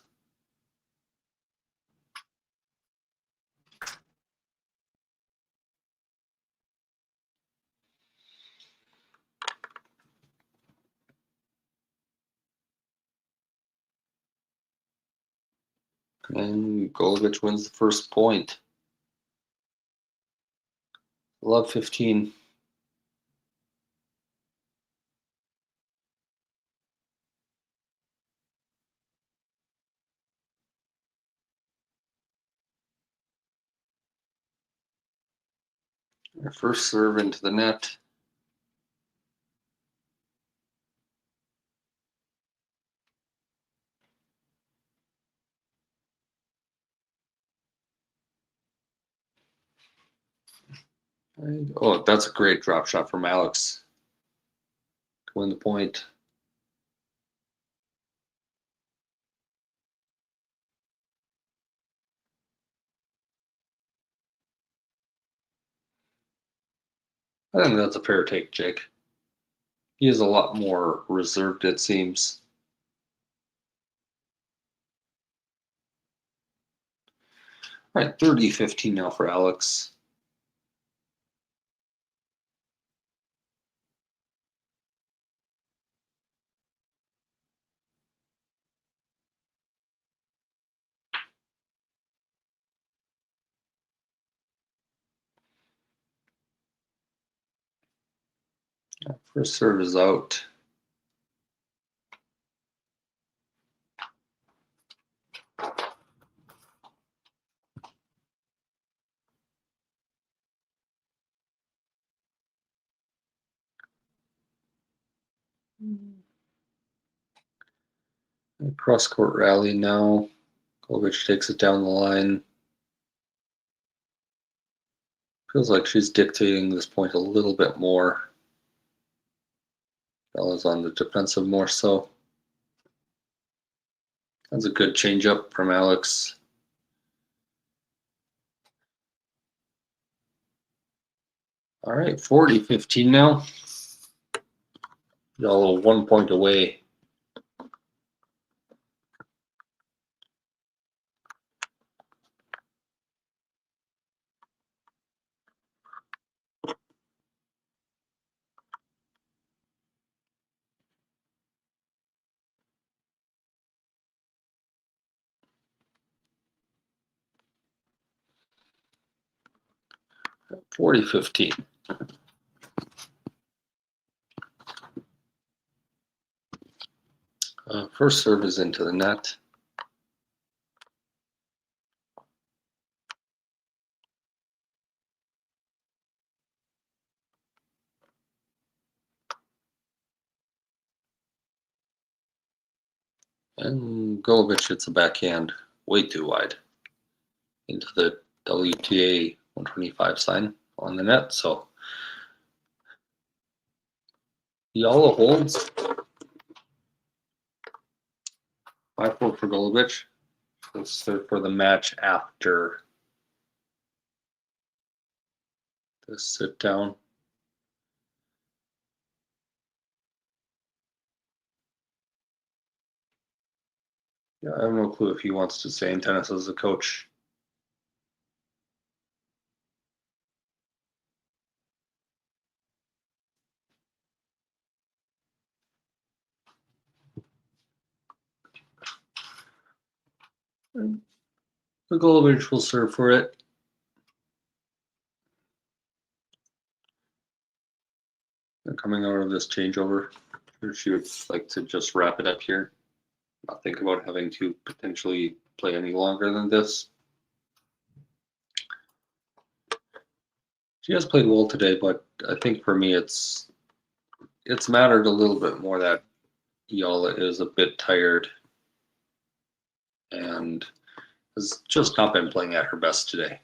And Golubic wins the first point. Love 15. Our first serve into the net. Oh, that's a great drop shot from Alex to win the point. I think that's a fair take, Jake. He is a lot more reserved, it seems. All right, 30-15 now for Alex. First serve is out. Cross court rally now. Golubic takes it down the line. Feels like she's dictating this point a little bit more. Eala's on the defensive more so. That's a good change up from Alex. All right, 40-15 now. Y'all 1 point away. At 40-15. First serve is into the net. And Golubic hits a backhand way too wide into the WTA 125 sign on the net. So Eala holds 5-4 for Golubic. Let's serve for the match after the sit down. Yeah, I have no clue if he wants to stay in tennis as a coach. The Golubic will serve for it. And coming out of this changeover, she would like to just wrap it up here. Not think about having to potentially play any longer than this. She has played well today, but I think for me it's mattered a little bit more that Eala is a bit tired and has just not been playing at her best today.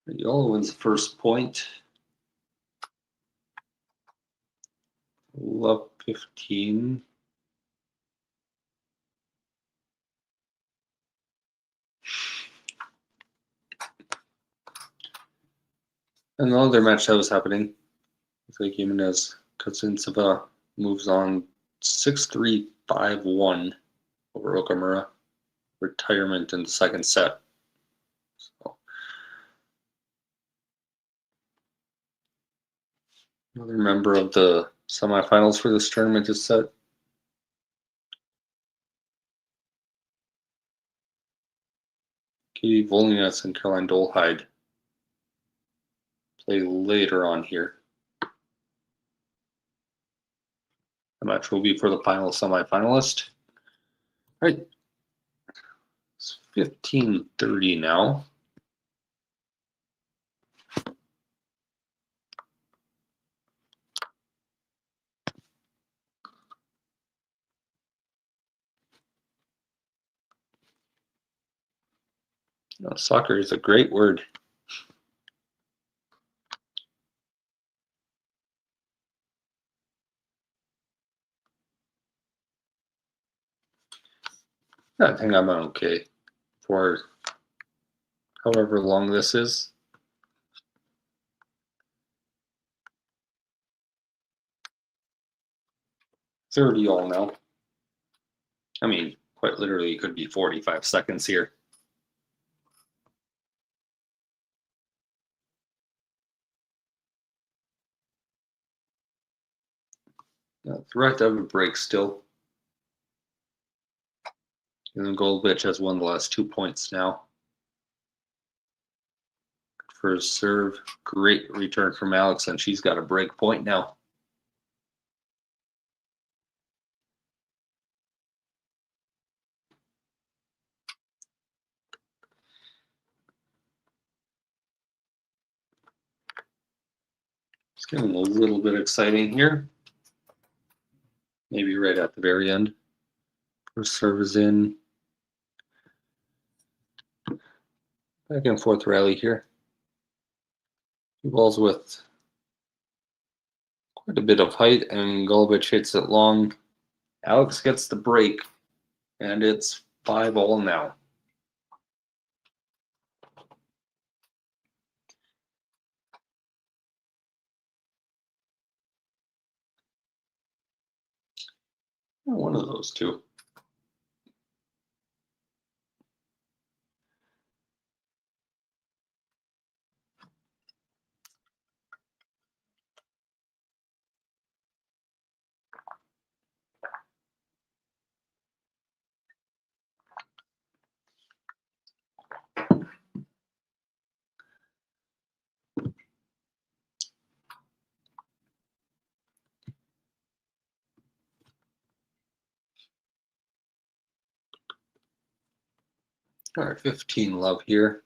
Eala wins the first point. Love 15. And the other match that was happening, it's like Jimenez Kazintseva moves on 6-3, 5-1 over Okamura. Retirement in the second set. So, another member of the semifinals for this tournament is set. Katie Volnius and Caroline Dolhide play later on here. The match will be for the final semifinalist. All right. It's 15:30 now. No, soccer is a great word. I think I'm okay for however long this is. $30 all now. I mean, quite literally, it could be 45 seconds here. Threat of a break still. And then Golubic has won the last 2 points now. First serve, great return from Alex, and she's got a break point now. It's getting a little bit exciting here. Maybe right at the very end. First serve is in. Back and forth rally here. Two balls with quite a bit of height, and Golubic hits it long. Alex gets the break, and it's 5-all now. One of those two. All right, 15 love here.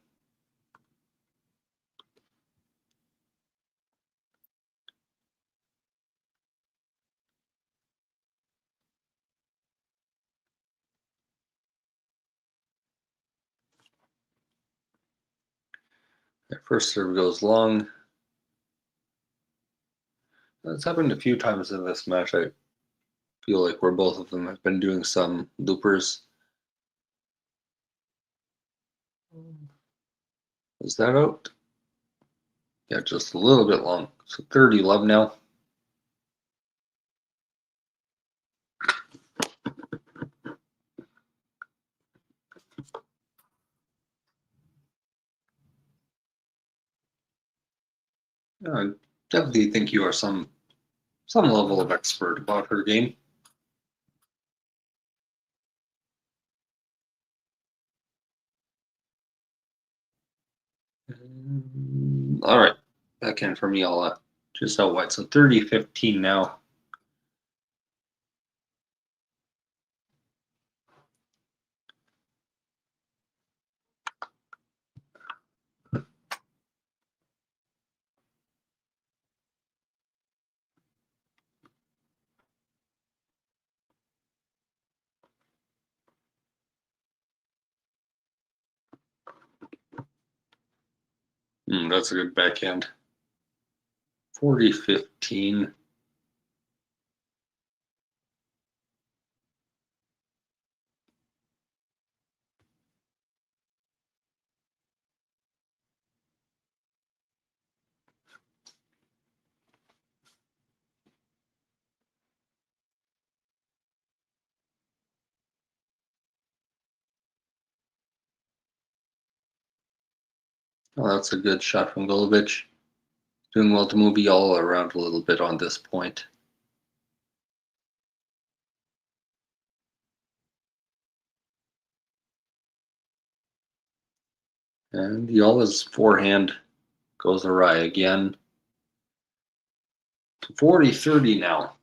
That first serve goes long. That's happened a few times in this match. I feel like where both of them have been doing some loopers. Is that out? Yeah, just a little bit long. So 30 love now. I definitely think you are some level of expert about her game. All right, backhand from Eala, just out wide. So 30-15 now. That's a good backhand. 40-15. Oh, that's a good shot from Golubic. Doing well to move Eala around a little bit on this point. And Eala's forehand goes awry again. 40-30 now.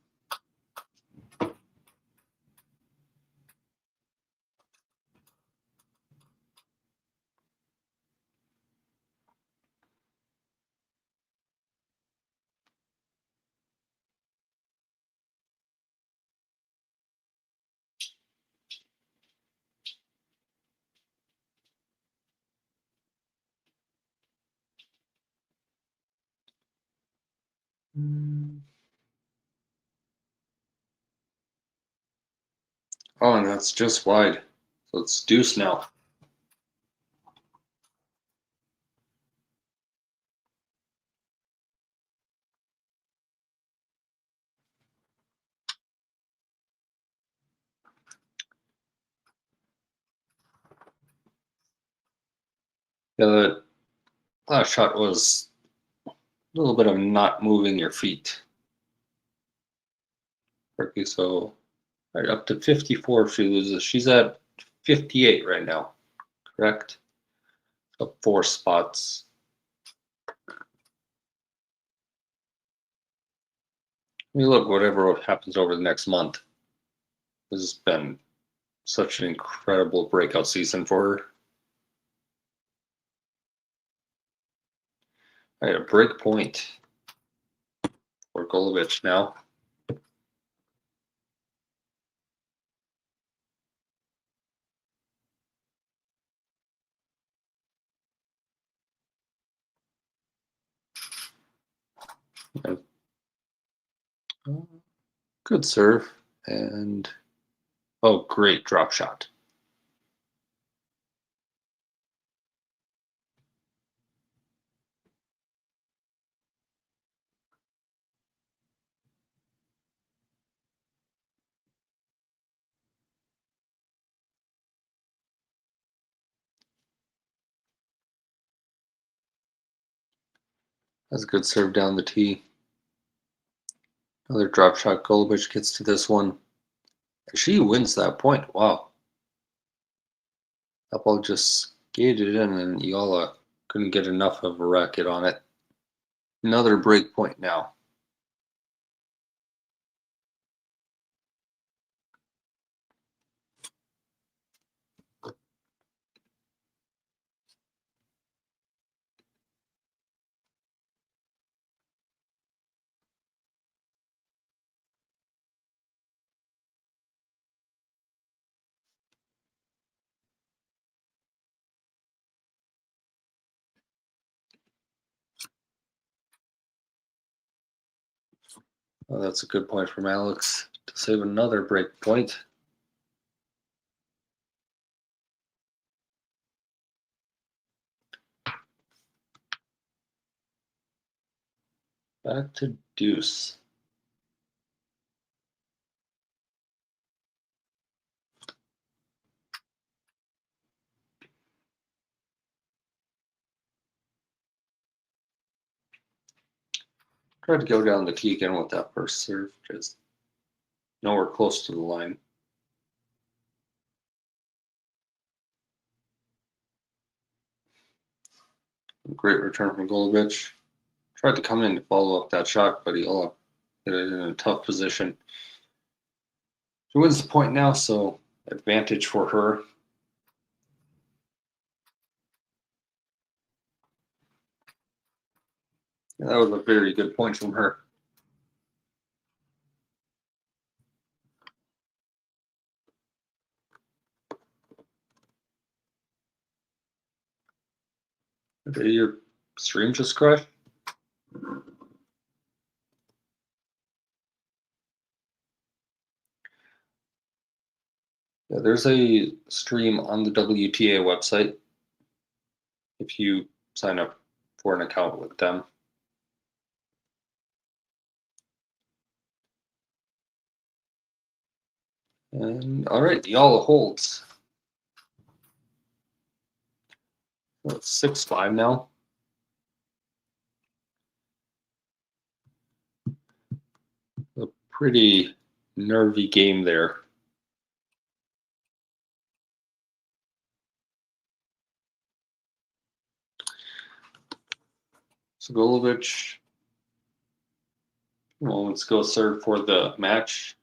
Oh, and that's just wide. So it's deuce now. Yeah, the last shot was a little bit of not moving your feet. Okay, so right up to 54 if she loses. She's at 58 right now, correct? Up 4 spots. I mean, look, whatever happens over the next month, this has been such an incredible breakout season for her. All right, a break point. for Golubic now. Good serve, and oh, great drop shot. That's a good serve down the tee. Another drop shot. Golubic gets to this one. She wins that point. Wow. That ball just skated in, and Eala couldn't get enough of a racket on it. Another break point now. Oh, that's a good point from Alex to save another break point. Back to deuce. Tried to go down the key again with that first serve, just nowhere close to the line. Great return from Golubic. Tried to come in to follow up that shot, but Eala hit it in a tough position. She wins the point now, so advantage for her. Yeah, that was a very good point from her. Okay, your stream just crashed? Yeah, there's a stream on the WTA website if you sign up for an account with them. And all right, Eala holds. Well, it's 6-5 now. A pretty nervy game there. So Golubic moments ago served for the match.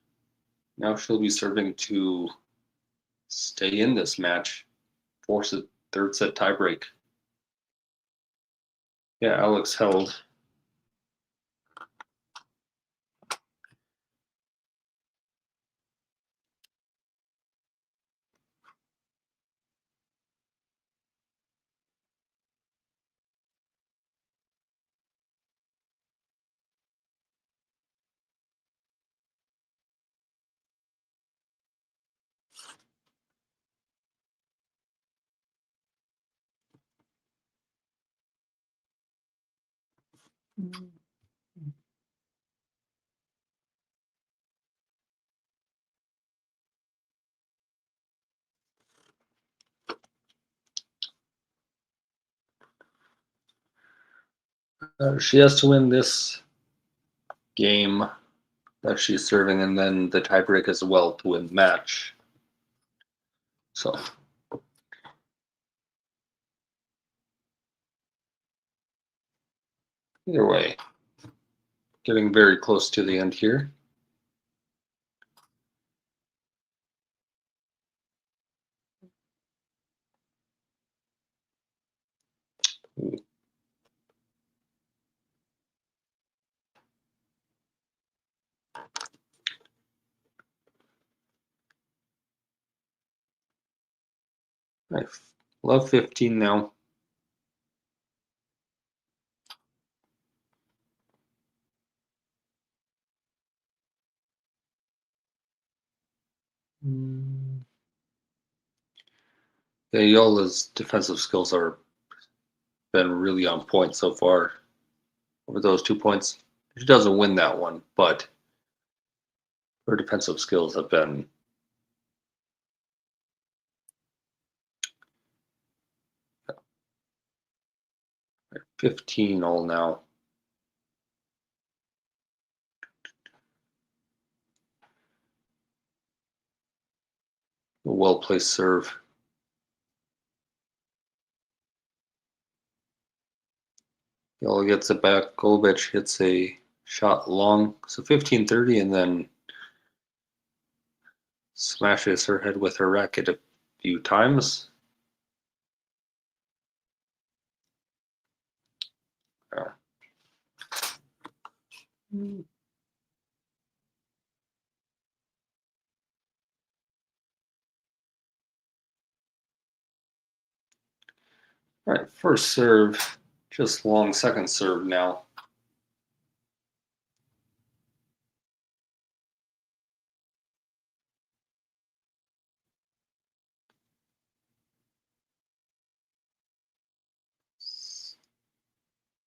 Now she'll be serving to stay in this match, force a third set tiebreak. Yeah, Alex held. She has to win this game that she's serving, and then the tiebreak as well to win the match. So either way, getting very close to the end here. I love 15 now. Yeah, Eala's defensive skills are been really on point so far over those 2 points. She doesn't win that one, but her defensive skills have been 15 all now. A well-placed serve. Eala gets it back. Golubic hits a shot long. So 15-30, and then smashes her head with her racket a few times. Yeah. All right, first serve, just long. Second serve now.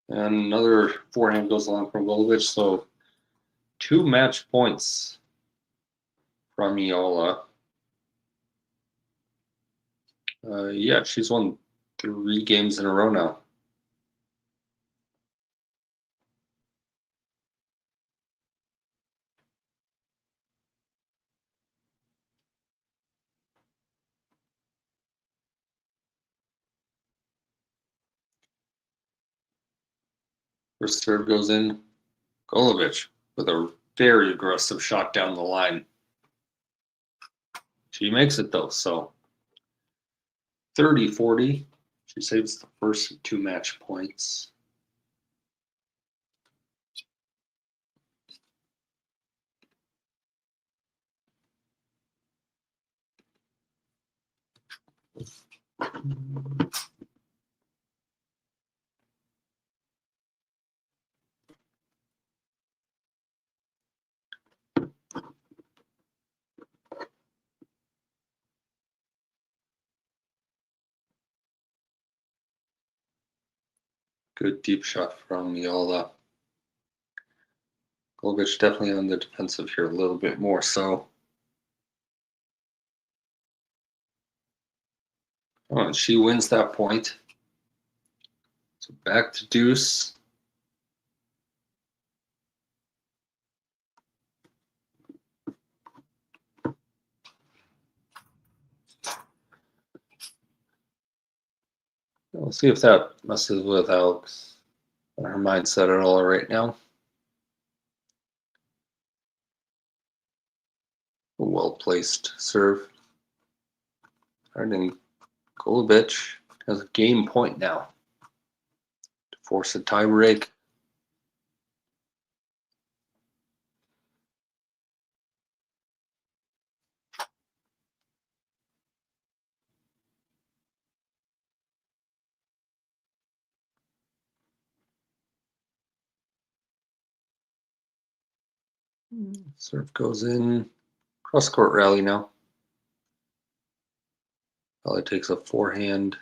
And another forehand goes along from Golubic, so 2 match points from Eala. Yeah, she's won 3 games in a row now. First serve goes in. Golubic with a very aggressive shot down the line. She makes it though, so 30-40. She saves the first 2 match points. Good deep shot from Eala. Golubic definitely on the defensive here a little bit more so. Oh, and she wins that point. So back to deuce. We'll see if that messes with Alex and her mindset at all right now. A well-placed serve. And Golubic has a game point now to force a tie break. Serve goes in. Cross-court rally now. Eala takes a forehand.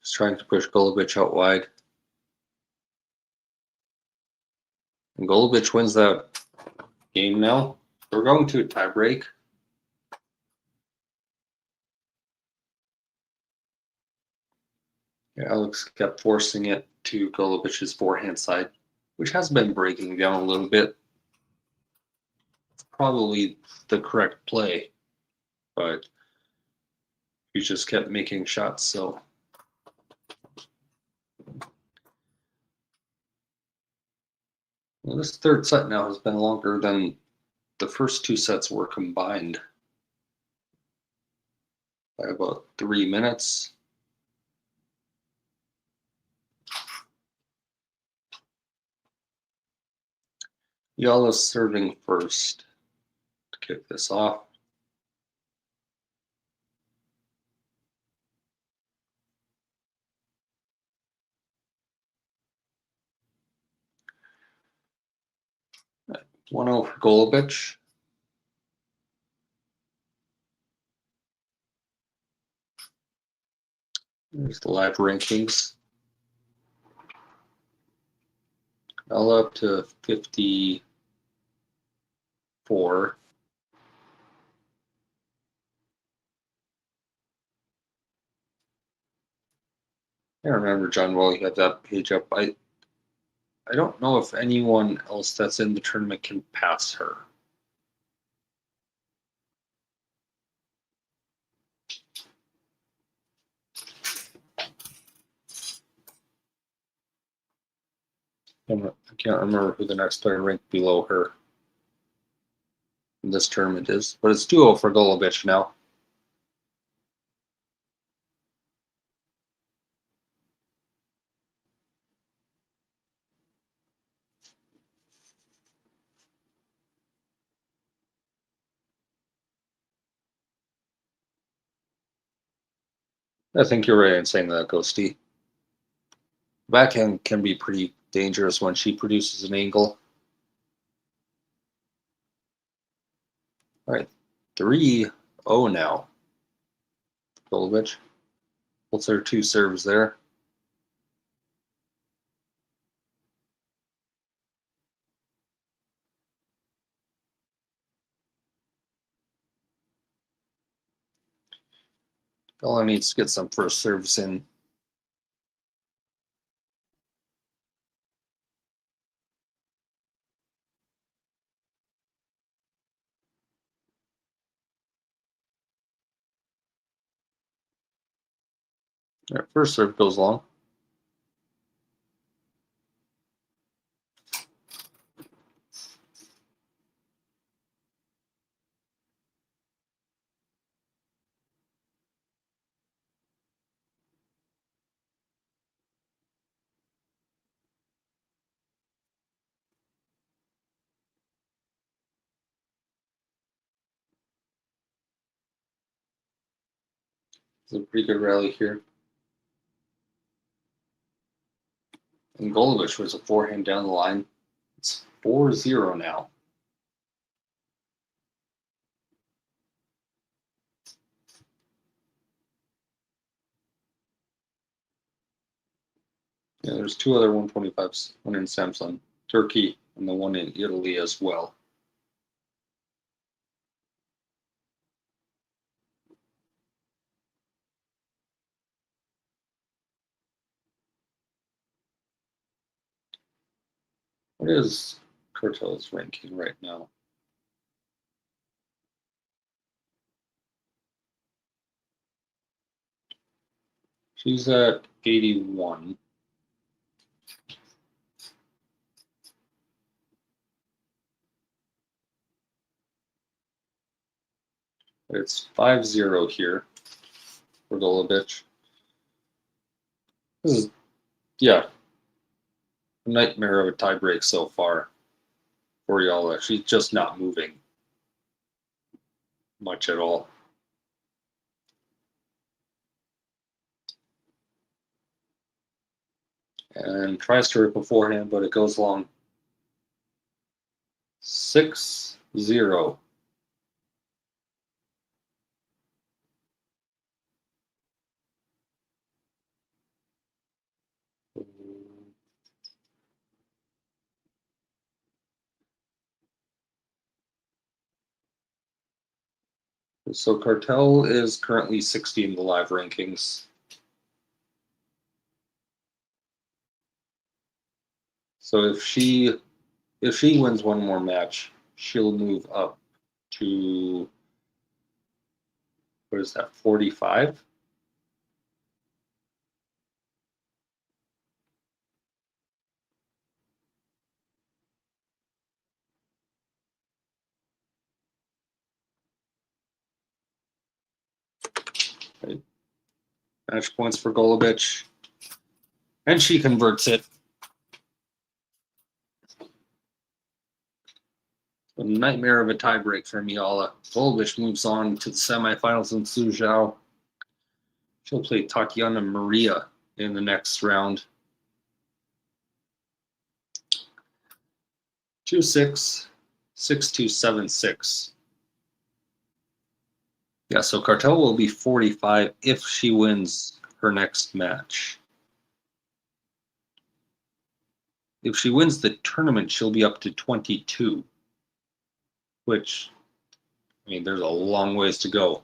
Just trying to push Golubic out wide. And Golubic wins that game now. We're going to a tie break. Yeah, Alex kept forcing it to Golubic's forehand side, which has been breaking down a little bit. It's probably the correct play, but he just kept making shots, so. Well, this third set now has been longer than the first 2 sets were combined by about 3 minutes. Eala's serving first to kick this off. 1-0 for Golubic. There's the live rankings. All up to 54. I remember, John, while you have that page up, I don't know if anyone else that's in the tournament can pass her. I can't remember who the next player ranked below her in this tournament is, but it's 2-0 for Golubic now. I think you're right in saying that, Ghosty. Backhand can be pretty dangerous when she produces an angle. All right, 3-0 now. Golubic. What's her 2 serves there? Bella needs to get some first serves in. All right, first serve goes long. It's a pretty good rally here. And Golubic was a forehand down the line. It's 4-0 now. Yeah, there's 2 other 125s, one in Samsung, Turkey, and the one in Italy as well. What is Cartel's ranking right now? She's at 81. It's 5-0 here for Golubic. This is, yeah, a nightmare of a tiebreak so far for Eala. She's just not moving much at all. And tries to rip beforehand, but it goes long. 6-0. So Cartel is currently 60 in the live rankings. So if she wins one more match, she'll move up to, what is that, 45? Right. Match points for Golubic. And she converts it. A nightmare of a tiebreak for Eala. Golubic moves on to the semifinals in Suzhou. She'll play Tatiana Maria in the next round. 2-6. 6-2, 7-6. Yeah, so Cartel will be 45 if she wins her next match. If she wins the tournament, she'll be up to 22, which, I mean, there's a long ways to go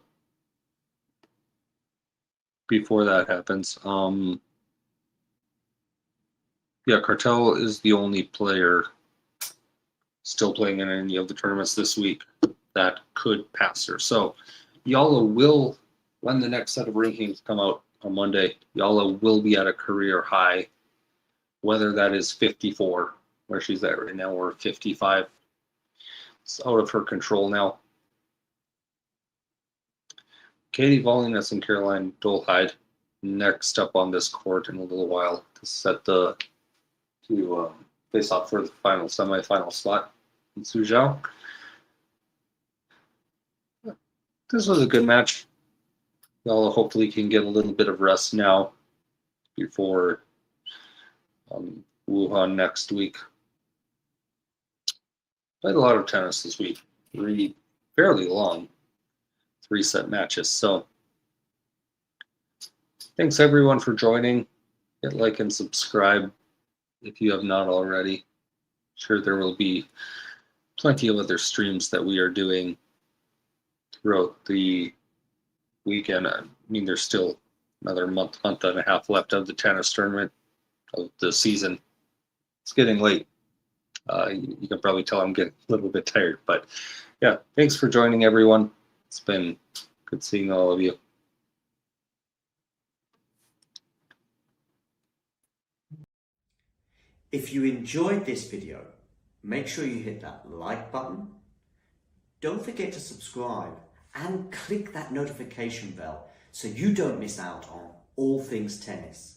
before that happens. Yeah, Cartel is the only player still playing in any of the tournaments this week that could pass her. So Eala will, when the next set of rankings come out on Monday, Eala will be at a career high, whether that is 54, where she's at right now, or 55. It's out of her control now. Katie Volinas and Caroline Dolhide next up on this court in a little while to set to face off for the final semifinal slot in Suzhou. This was a good match. Y'all hopefully can get a little bit of rest now before Wuhan next week. Played a lot of tennis this week. 3 fairly long 3-set matches. So thanks everyone for joining. Hit like and subscribe if you have not already. Sure, there will be plenty of other streams that we are doing throughout the weekend. I mean, there's still another month and a half left of the tennis tournament of the season. It's getting late. You can probably tell I'm getting a little bit tired, but yeah, thanks for joining everyone. It's been good seeing all of you. If you enjoyed this video, make sure you hit that like button. Don't forget to subscribe and click that notification bell so you don't miss out on all things tennis.